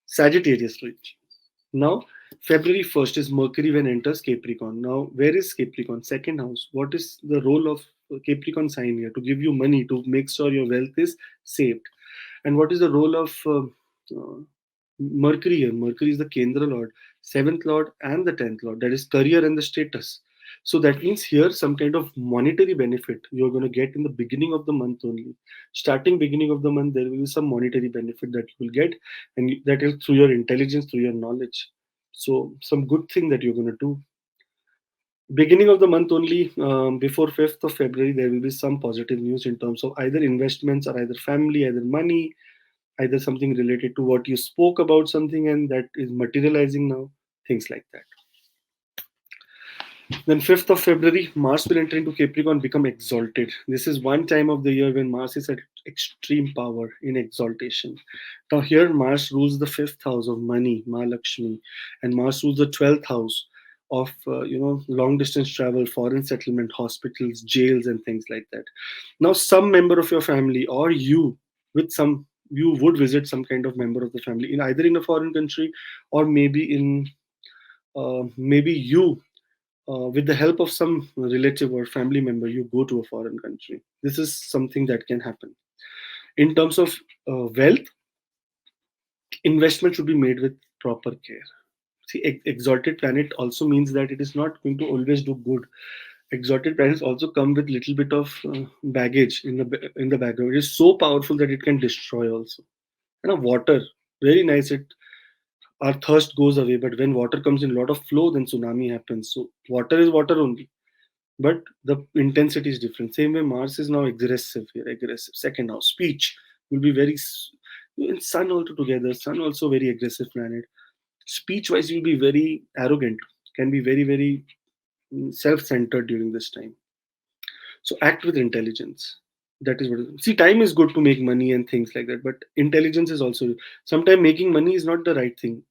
Sagittarius, right? Now, February 1st is Mercury when enters Capricorn. Now, where is Capricorn? Second house. What is the role of Capricorn sign here? To give you money, to make sure your wealth is saved. And what is the role of Mercury here? Mercury is the Kendra Lord, 7th Lord, and the 10th Lord. That is career and the status. So that means here some kind of monetary benefit you're going to get in the beginning of the month only. Starting beginning of the month, there will be some monetary benefit that you will get, and that is through your intelligence, through your knowledge. So some good thing that you're going to do. Beginning of the month only, before 5th of February, there will be some positive news in terms of either investments or either family, either money, either something related to what you spoke about something and that is materializing now, things like that. Then 5th of February, Mars will enter into Capricorn, become exalted. This is one time of the year when Mars is at extreme power in exaltation. Now here Mars rules the 5th house of money, Mahalakshmi, and Mars rules the 12th house of long distance travel, foreign settlement, hospitals, jails, and things like that. Now some member of your family or you with some you would visit some kind of member of the family in either in a foreign country or maybe you with the help of some relative or family member, you go to a foreign country. This is something that can happen. In terms of wealth, investment should be made with proper care. See, exalted planet also means that it is not going to always do good. Exalted planets also come with little bit of baggage in the background. It is so powerful that it can destroy also. And water, very nice. Our thirst goes away, but when water comes in a lot of flow, then tsunami happens. So water is water only, but the intensity is different. Same way Mars is now aggressive here, aggressive. Second house, speech will be and Sun also together. Sun also very aggressive planet. Speech wise, will be very arrogant, can be very, very self-centered during this time. So act with intelligence. That is what see, time is good to make money and things like that, but intelligence is also sometimes making money is not the right thing.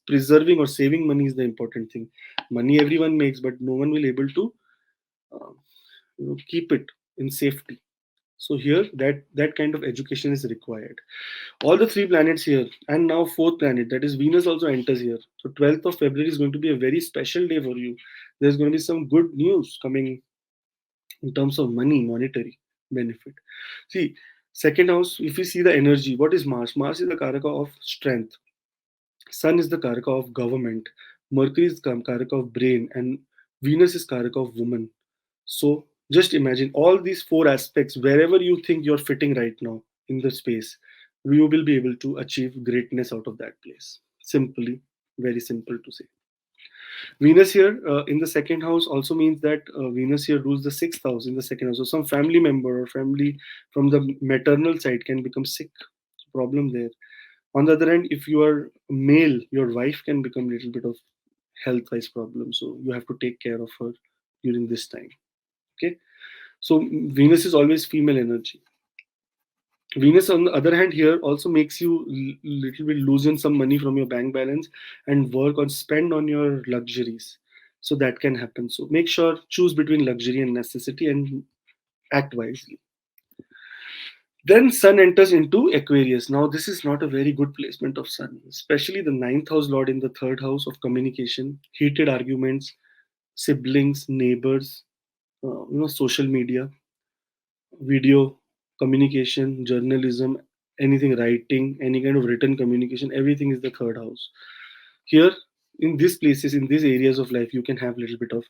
Preserving or saving money is the important thing. Money everyone makes, but no one will able to uh, keep it in safety. So here that kind of education is required. All the three planets here, and now fourth planet, that is Venus, also enters here. So 12th of February is going to be a very special day for you. There's going to be some good news coming in terms of money, monetary benefit. See, second house, if you see the energy, what is Mars? Mars is the karaka of strength. Sun is the karaka of government. Mercury is the karaka of brain, and Venus is karaka of woman. So just imagine all these four aspects, wherever you think you're fitting right now in the space, you will be able to achieve greatness out of that place. Simply, very simple to say. Venus here in the second house also means that Venus here rules the sixth house in the second house. So some family member or family from the maternal side can become sick. Problem there. On the other hand, if you are male, your wife can become a little bit of health wise problem. So you have to take care of her during this time. Okay. So Venus is always female energy. Venus, on the other hand, here also makes you little bit loosen some money from your bank balance and work on spend on your luxuries. So that can happen. So make sure choose between luxury and necessity and act wisely. Then Sun enters into Aquarius. Now this is not a very good placement of Sun, especially the ninth house Lord in the third house of communication, heated arguments, siblings, neighbors, social media, video, communication, journalism, anything writing, any kind of written communication, everything is the third house. Here, in these places, in these areas of life, you can have a little bit of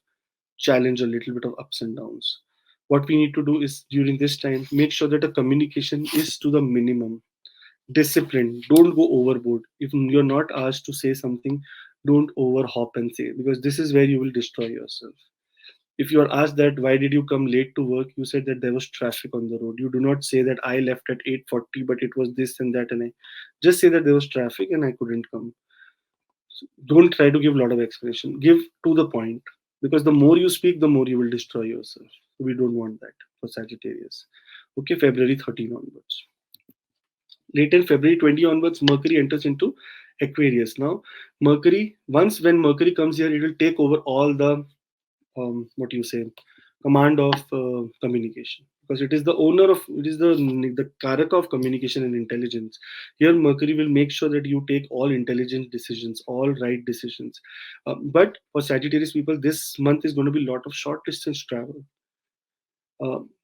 challenge, a little bit of ups and downs. What we need to do is during this time, make sure that the communication is to the minimum. Discipline, don't go overboard. If you're not asked to say something, don't overhop and say, because this is where you will destroy yourself. If you are asked that why did you come late to work, you said that there was traffic on the road. You do not say that I left at 8:40 but it was this and that, and I just say that there was traffic and I couldn't come. So don't try to give a lot of explanation, give to the point, because the more you speak the more you will destroy yourself. We don't want that for Sagittarius. Okay, February 13 onwards. Later February 20 onwards, Mercury enters into Aquarius. Now Mercury, once when Mercury comes here, it will take over all the what do you say, command of communication, because it is the owner of, it is the karaka of communication and intelligence. Here Mercury will make sure that you take all intelligent decisions, all right decisions. But for Sagittarius people, this month is going to be a lot of short distance travel.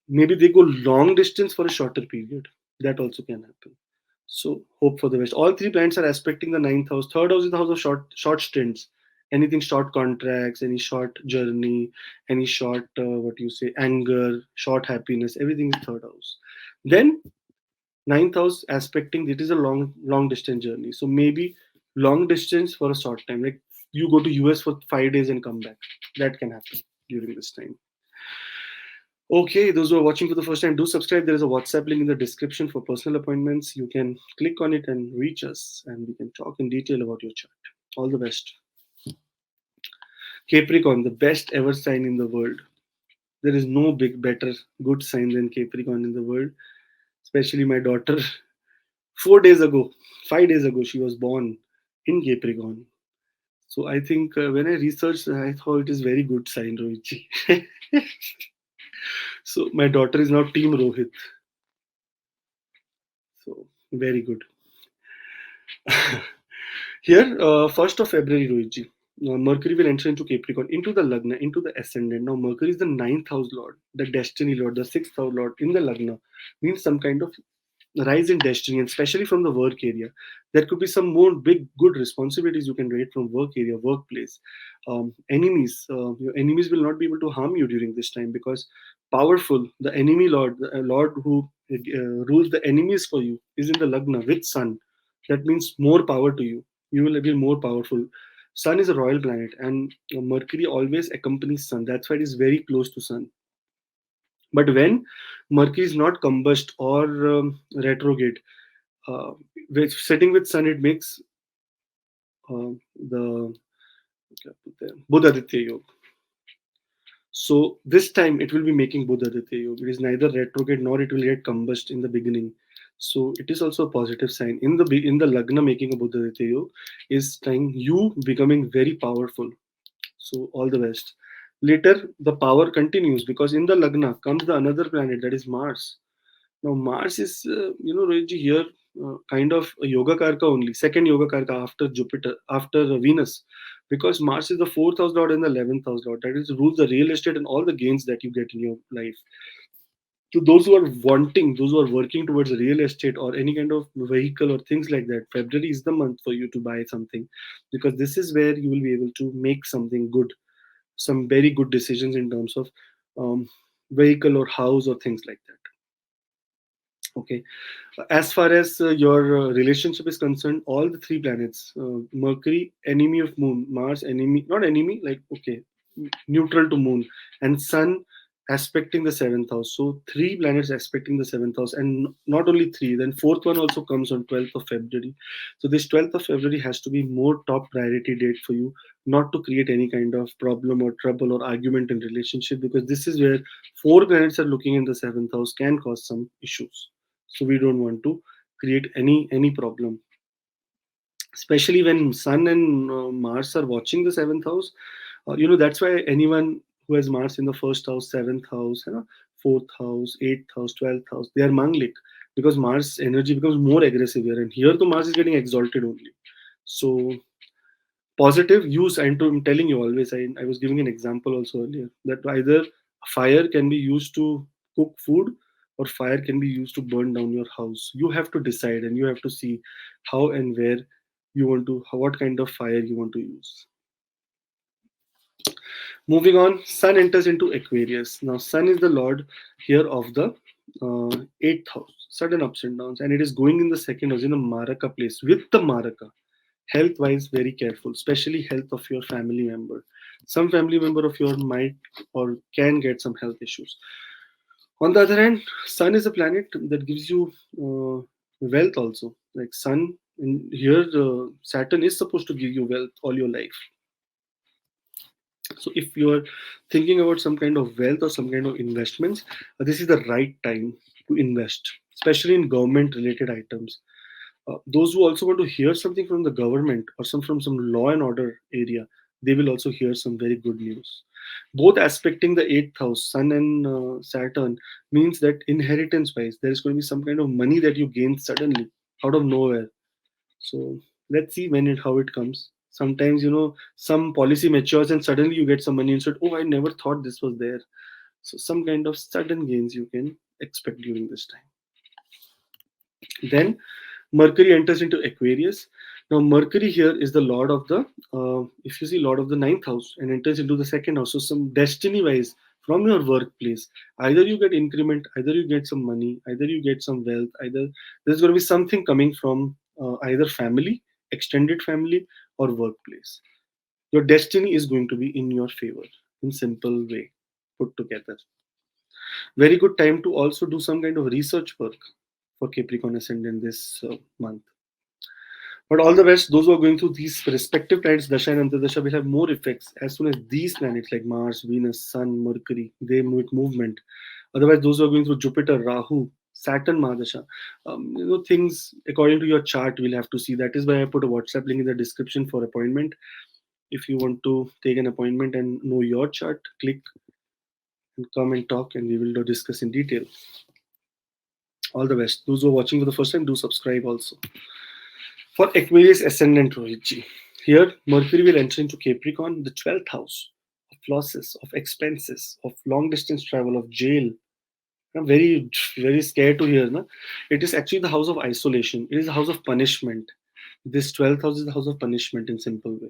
Maybe they go long distance for a shorter period. That also can happen. So hope for the best. All three planets are aspecting the ninth house. Third house is the house of short stints. Anything short contracts, any short journey, any short what do you say, anger, short happiness. Everything is third house. Then ninth house aspecting, it is a long distance journey. So maybe long distance for a short time, like you go to US for 5 days and come back. That can happen during this time. Okay, those who are watching for the first time, do subscribe. There is a WhatsApp link in the description for personal appointments. You can click on it and reach us, and we can talk in detail about your chart. All the best. Capricorn, the best ever sign in the world. There is no big, better, good sign than Capricorn in the world. Especially my daughter. 4 days ago, 5 days ago, she was born in Capricorn. So I think when I researched, I thought it is very good sign, Rohitji. So my daughter is now Team Rohit. So very good. Here, 1st of February, Rohitji, Mercury will enter into Capricorn, into the Lagna, into the ascendant. Now, Mercury is the ninth house lord, the destiny lord, the sixth house lord in the Lagna, means some kind of rise in destiny, and especially from the work area. There could be some more big, good responsibilities you can rate from work area, workplace. Enemies, your enemies will not be able to harm you during this time, because powerful, the enemy lord, the lord who rules the enemies for you, is in the Lagna with Sun. That means more power to you. You will be more powerful. Sun is a royal planet, and Mercury always accompanies Sun. That's why it is very close to Sun. But when Mercury is not combust or retrograde, with sitting with Sun, it makes the Buddhaditya Yoga. So this time it will be making Buddhaditya Yoga. It is neither retrograde nor it will get combust in the beginning. So it is also a positive sign. In the Lagna making a Buddhaditya Yoga is time you becoming very powerful. So all the best. Later the power continues, because in the Lagna comes the another planet, that is Mars. Now Mars is, Rohitji, here kind of a yoga karka only, second yoga karka after Jupiter, after Venus, because Mars is the fourth house lord and the 11th house lord. That is rules the real estate and all the gains that you get in your life. To those who are wanting, those who are working towards real estate or any kind of vehicle or things like that, February is the month for you to buy something, because this is where you will be able to make something good, some very good decisions in terms of vehicle or house or things like that. Okay, as far as your relationship is concerned, all the three planets, Mercury enemy of Moon, Mars enemy, not enemy, like okay, neutral to Moon, and Sun aspecting the seventh house. So three planets aspecting the seventh house, and not only three, then fourth one also comes on 12th of February. So this 12th of February has to be more top priority date for you, not to create any kind of problem or trouble or argument in relationship, because this is where four planets are looking in the seventh house, can cause some issues. So we don't want to create any problem, especially when Sun and Mars are watching the seventh house. That's why anyone who has Mars in the first house, seventh house, fourth house, eighth house, 12th house, they are manglik, because Mars energy becomes more aggressive here, and here the Mars is getting exalted only. So positive use, and I'm telling you always, I was giving an example also earlier, that either fire can be used to cook food, or fire can be used to burn down your house. You have to decide, and you have to see how and where you want to, what kind of fire you want to use. Moving on, Sun enters into Aquarius. Now, Sun is the lord here of the eighth house, sudden ups and downs, and it is going in the second house, in the Maraka place with the Maraka. Health wise, very careful, especially health of your family member. Some family member of yours might or can get some health issues. On the other hand, Sun is a planet that gives you wealth also. Like Sun, here, Saturn is supposed to give you wealth all your life. So if you're thinking about some kind of wealth or some kind of investments, this is the right time to invest, especially in government related items. Those who also want to hear something from the government or from some law and order area, they will also hear some very good news. Both aspecting the eighth house, Sun and Saturn, means that inheritance wise, there is going to be some kind of money that you gain suddenly out of nowhere. So let's see when it how it comes. Sometimes some policy matures and suddenly you get some money and said, "Oh, I never thought this was there." So some kind of sudden gains you can expect during this time. Then Mercury enters into Aquarius. Now, Mercury here is the lord of the, if you see, lord of the ninth house, and enters into the second house. So, some destiny wise from your workplace, either you get increment, either you get some money, either you get some wealth, either there's going to be something coming from either family, extended family, or workplace. Your destiny is going to be in your favor in simple way put together. Very good time to also do some kind of research work for Capricorn ascendant this month. But all the rest, those who are going through these respective planets, Dasha and Antardasha, will have more effects as soon as these planets like Mars, Venus, Sun, Mercury, they make movement. Otherwise, those who are going through Jupiter, Rahu, Saturn, Mahadasha, things according to your chart, we'll have to see. That is why I put a WhatsApp link in the description for appointment. If you want to take an appointment and know your chart, click and come and talk, and we will discuss in detail. All the best. Those who are watching for the first time, do subscribe also. For Aquarius ascendant Rohitji, here Mercury will enter into Capricorn, the 12th house of losses, of expenses, of long distance travel, of jail. I'm very, very scared to hear. Na? It is actually the house of isolation. It is the house of punishment. This 12th house is the house of punishment in simple way.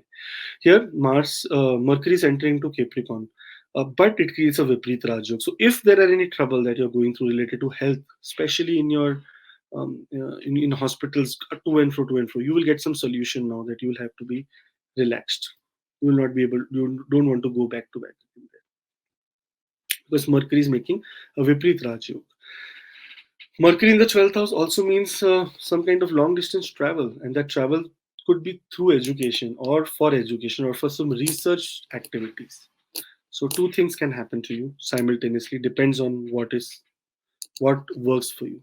Here, Mercury is entering into Capricorn. But it creates a Viprit Rajyog. So if there are any trouble that you're going through related to health, especially in your in hospitals, to and fro, you will get some solution now that you will have to be relaxed. You will not be able. You don't want to go back to back because Mercury is making a Viprit Rajyog. Mercury in the 12th house also means some kind of long distance travel, and that travel could be through education or for education or for some research activities. So two things can happen to you simultaneously, depends on what works for you.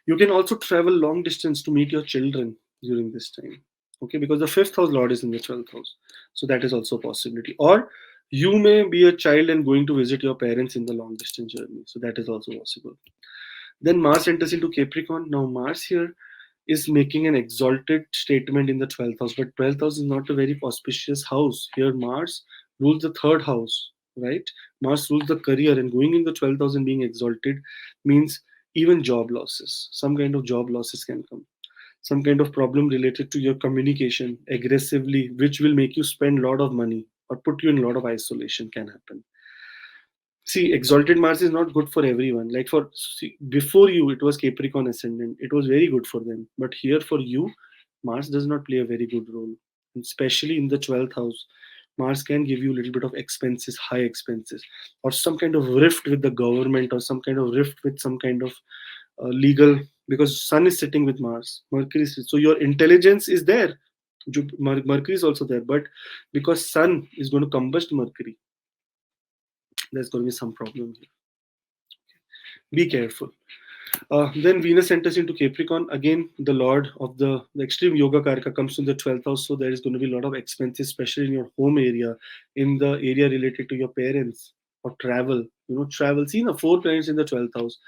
You can also travel long distance to meet your children during this time. Okay, because the fifth house lord is in the 12th house. So that is also a possibility. Or you may be a child and going to visit your parents in the long distance journey. So that is also possible. Then Mars enters into Capricorn. Now Mars here is making an exalted statement in the 12th house, but 12th house is not a very auspicious house. Here Mars rules the third house, right? Mars rules the career, and going in the 12th house and being exalted means even job losses. Some kind of job losses can come. Some kind of problem related to your communication aggressively, which will make you spend a lot of money or put you in a lot of isolation can happen. See, exalted Mars is not good for everyone. Like before you, it was Capricorn ascendant. It was very good for them. But here for you, Mars does not play a very good role. And especially in the 12th house, Mars can give you a little bit of expenses, high expenses, or some kind of rift with the government, or some kind of rift with some kind of legal. Because Sun is sitting with Mars, Mercury is, so your intelligence is there. Mercury is also there, but because Sun is going to combust Mercury, there's going to be some problem here. Be careful. Then Venus enters into Capricorn. Again, the Lord of the extreme yoga karaka comes to the 12th house. So there is going to be a lot of expenses, especially in your home area, in the area related to your parents or travel. Travel. See, the four planets in the 12th house.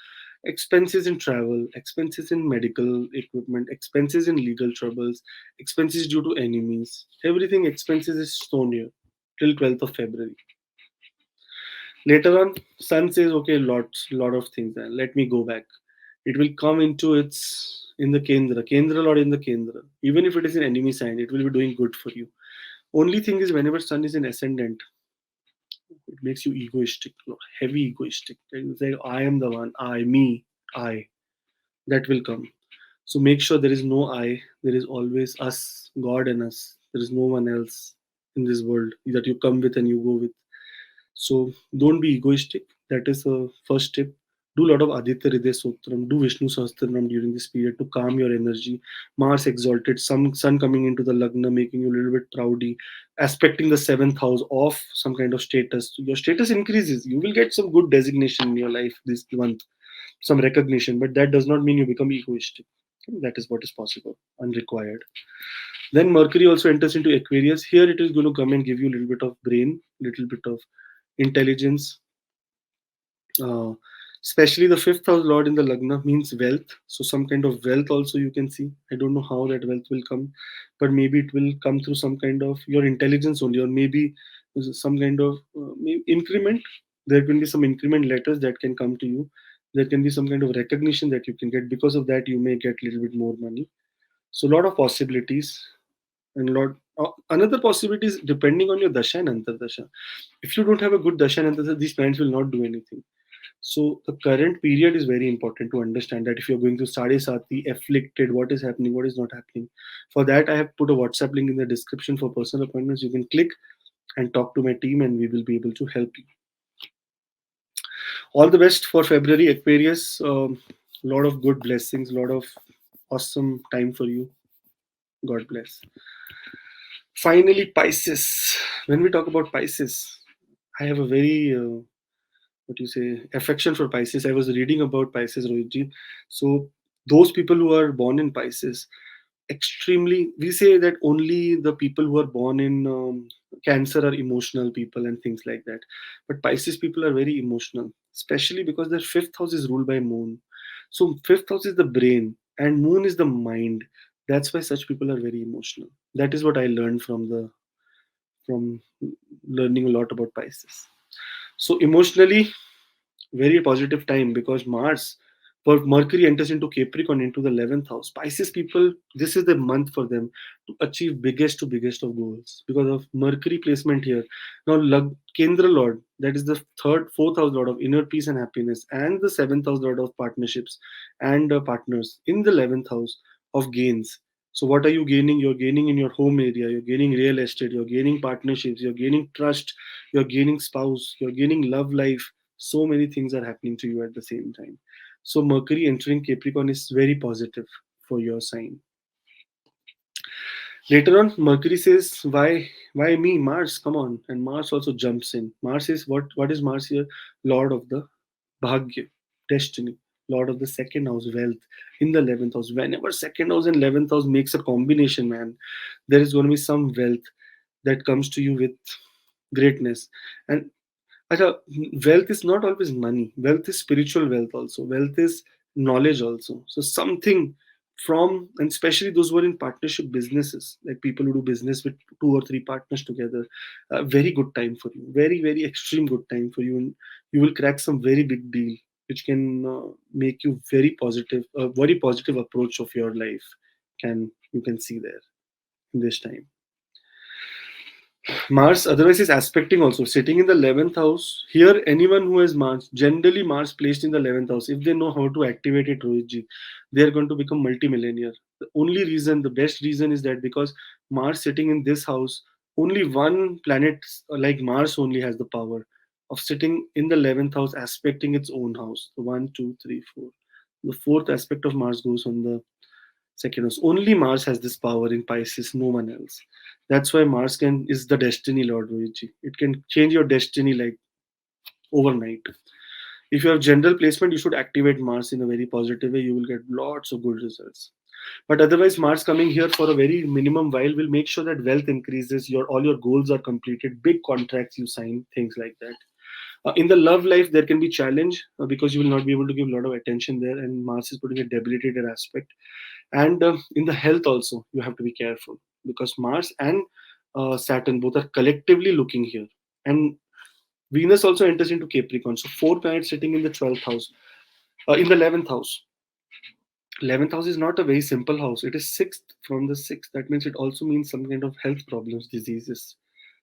Expenses in travel, expenses in medical equipment, expenses in legal troubles, expenses due to enemies. Everything expenses is shown here till 12th of February. Later on, Sun says, okay, lot of things. Let me go back. It will come into its in the Kendra Lord in the Kendra. Even if it is an enemy sign, it will be doing good for you. Only thing is, whenever Sun is in ascendant, it makes you egoistic, heavy egoistic. It's like I am the one, I. That will come. So make sure there is no I. There is always us, God, and us. There is no one else in this world that you come with and you go with. So don't be egoistic. That is the first step. Do a lot of Aditya Hridaya Sutram, do Vishnu Sahasranam during this period to calm your energy. Mars exalted, some sun coming into the Lagna, making you a little bit proudy, aspecting the seventh house of some kind of status. Your status increases. You will get some good designation in your life this month, some recognition, but that does not mean you become egoistic. That is what is possible, unrequired. Then Mercury also enters into Aquarius. Here it is going to come and give you a little bit of brain, little bit of intelligence, uh, especially the fifth house lord in the Lagna means wealth. So some kind of wealth also you can see. I don't know how that wealth will come, but maybe it will come through some kind of your intelligence only, or maybe some kind of maybe increment. There can be some increment letters that can come to you. There can be some kind of recognition that you can get. Because of that, you may get a little bit more money. So a lot of possibilities and lot. Another possibility is depending on your dasha and antardasha. If you don't have a good dasha and antardasha, these planets will not do anything. So the current period is very important to understand that if you're going to Sade Sati, afflicted, what is happening, what is not happening. For that, I have put a WhatsApp link in the description for personal appointments. You can click and talk to my team, and we will be able to help you. All the best for February, Aquarius. Lot of good blessings, lot of awesome time for you. God bless. Finally, Pisces. When we talk about Pisces, I have a very what you say affection for Pisces. I was reading about Pisces, Rohitji. So those people who are born in Pisces, extremely, we say that only the people who are born in Cancer are emotional people and things like that. But Pisces people are very emotional, especially because their fifth house is ruled by Moon. So fifth house is the brain and Moon is the mind. That's why such people are very emotional. That is what I learned from learning a lot about Pisces. So emotionally, very positive time because Mars, for Mercury enters into Capricorn into the 11th house. Pisces people, this is the month for them to achieve biggest to biggest of goals because of Mercury placement here. Now, Kendra Lord, that is the third, fourth house Lord of inner peace and happiness, and the seventh house Lord of partnerships and partners in the 11th house of gains. So, what are you gaining? You're gaining in your home area, you're gaining real estate, you're gaining partnerships, you're gaining trust, you're gaining spouse, you're gaining love life. So many things are happening to you at the same time. So Mercury entering Capricorn is very positive for your sign. Later on, Mercury says, why me? Mars, come on. And Mars also jumps in. Mars is what is Mars here? Lord of the Bhagya, destiny. Lord of the second house, wealth, in the 11th house. Whenever second house and 11th house makes a combination, man, there is going to be some wealth that comes to you with greatness. And Acha, wealth is not always money. Wealth is spiritual wealth also. Wealth is knowledge also. So something from, and especially those who are in partnership businesses, like people who do business with two or three partners together, very good time for you. Very, very extreme good time for you. And you will crack some very big deal, which can make you very positive, a very positive approach of your life. You can see there in this time. Mars otherwise is aspecting also, sitting in the 11th house. Here, anyone who has Mars, generally Mars placed in the 11th house, if they know how to activate it, Rohitji, they are going to become multimillionaire. The only reason, the best reason is that because Mars sitting in this house, only one planet like Mars only has the power of sitting in the 11th house, aspecting its own house. The one, two, three, four. The fourth aspect of Mars goes on the second house. Only Mars has this power in Pisces, no one else. That's why Mars can is the destiny lord, Rohitji. It can change your destiny like overnight. If you have general placement, you should activate Mars in a very positive way. You will get lots of good results. But otherwise, Mars coming here for a very minimum while will make sure that wealth increases, your all your goals are completed, big contracts you sign, things like that. In the love life, there can be challenge because you will not be able to give a lot of attention there, and Mars is putting a debilitated aspect. And in the health also, you have to be careful because Mars and Saturn both are collectively looking here, and Venus also enters into Capricorn. So four planets sitting in the 12th house, in the 11th house. 11th house is not a very simple house. It is sixth from the sixth. That means it also means some kind of health problems, diseases.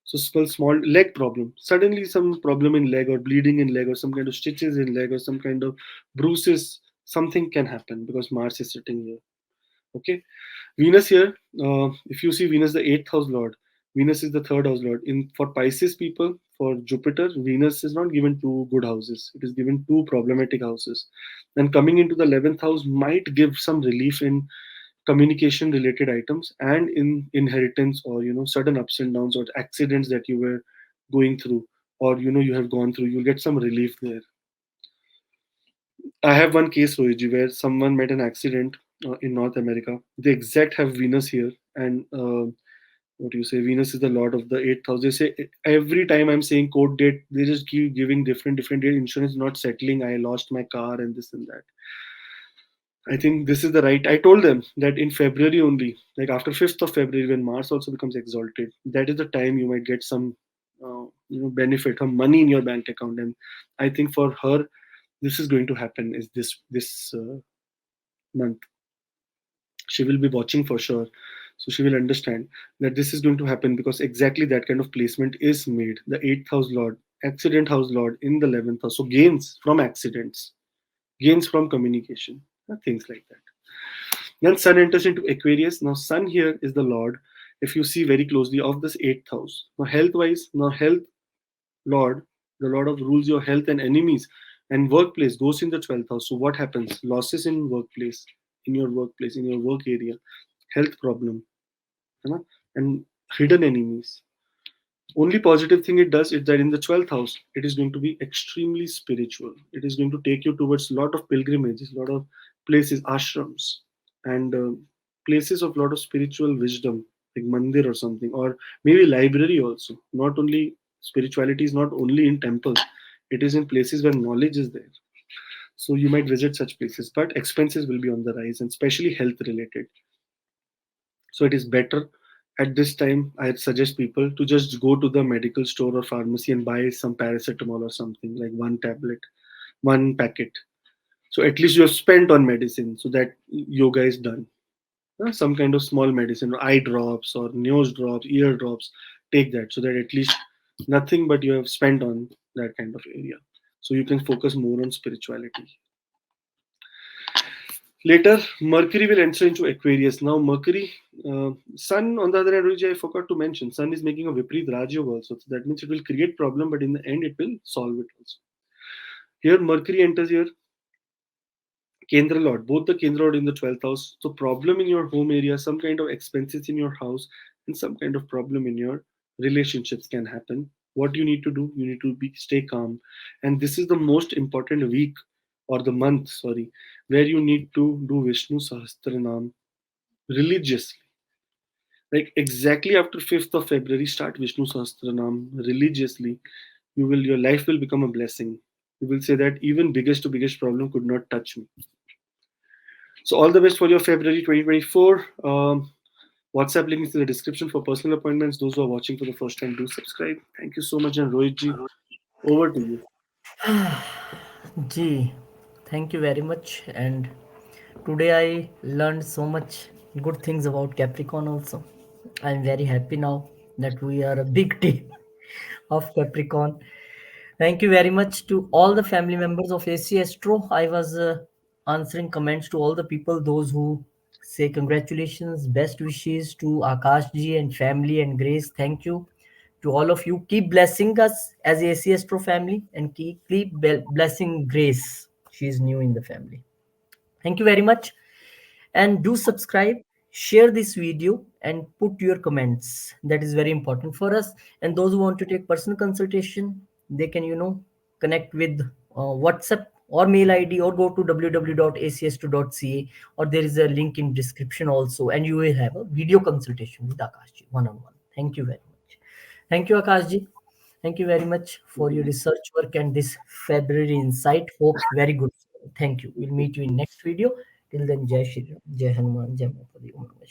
So small leg problem. Suddenly some problem in leg or bleeding in leg or some kind of stitches in leg or some kind of bruises. Something can happen because Mars is sitting here. Okay. Venus here, if you see Venus, the eighth house lord, Venus is the third house lord. In for Pisces people, for Jupiter, Venus is not given two good houses. It is given two problematic houses. And coming into the 11th house might give some relief in communication related items and in inheritance or certain ups and downs or accidents that you were going through or you have gone through. You'll get some relief there. I have one case, Rohiji, where someone met an accident in North America. They exact have Venus here, and what do you say? Venus is the lord of the eighth house. They say every time I'm saying court date, they just keep giving different date. Insurance not settling. I lost my car and this and that. I think this is the right. I told them that in February only, like after 5th of February, when Mars also becomes exalted, that is the time you might get some, benefit, some money in your bank account. And I think for her, this is going to happen. Is this month? She will be watching for sure, so she will understand that this is going to happen because exactly that kind of placement is made. The eighth house lord, accident house lord in the 11th house, so gains from accidents, gains from communication, things like that. Then Sun enters into Aquarius. Now, Sun here is the Lord, if you see very closely, of this eighth house. Now, health wise, now health Lord, the Lord of rules your health and enemies, and workplace goes in the 12th house. So, what happens? Losses in workplace, in your work area, health problem, you know, and hidden enemies. Only positive thing it does is that in the 12th house, it is going to be extremely spiritual. It is going to take you towards a lot of pilgrimages, a lot of places, ashrams, and places of lot of spiritual wisdom, like mandir or something, or maybe library also. Not only spirituality is not only in temples, it is in places where knowledge is there. So you might visit such places, but expenses will be on the rise, and especially health related. So it is better at this time. I suggest people to just go to the medical store or pharmacy and buy some paracetamol or something like one tablet, one packet. So at least you have spent on medicine, so that yoga is done. Some kind of small medicine, or eye drops or nose drops, ear drops. Take that so that at least nothing but you have spent on that kind of area. So you can focus more on spirituality. Later, Mercury will enter into Aquarius. Now, Mercury, Sun, on the other hand, which I forgot to mention, Sun is making a Viprit Rajyog also. So that means it will create problem, but in the end, it will solve it also. Here, Mercury enters here, Kendra Lord, both the Kendra Lord in the 12th house. So, problem in your home area, some kind of expenses in your house, and some kind of problem in your relationships can happen. What you need to do, you need to stay calm. And this is the most important week or the month, sorry, where you need to do Vishnu Sahasranam religiously. Like exactly after 5th of February, start Vishnu Sahasranam religiously. Your life will become a blessing. You will say that even biggest to biggest problem could not touch me. So all the best for your February 2024. WhatsApp link is in the description for personal appointments. Those who are watching for the first time, do subscribe. Thank you so much, and Rohit ji, over to you.
Gee, thank you very much. And today I learned so much good things about Capricorn also. I'm very happy now that we are a big team of Capricorn. Thank you very much to all the family members of AC Astro. I was answering comments to all the people, those who say congratulations, best wishes to Akash ji and family and Grace. Thank you to all of you. Keep blessing us as AC Astro family and keep blessing Grace. She is new in the family. Thank you very much. And do subscribe, share this video, and put your comments. That is very important for us. And those who want to take personal consultation, they can connect with WhatsApp or mail ID, or go to www.acs2.ca, or there is a link in description also, and you will have a video consultation with Akash ji one on one. Thank you very much. Thank you, Akash ji. Thank you very much for your research work and this February insight. Hope very good. Thank you. We'll meet you in next video. Till then, Jai Shri Ram, Jai Hanuman, Jai Mata Di, Om Namah Shivaya.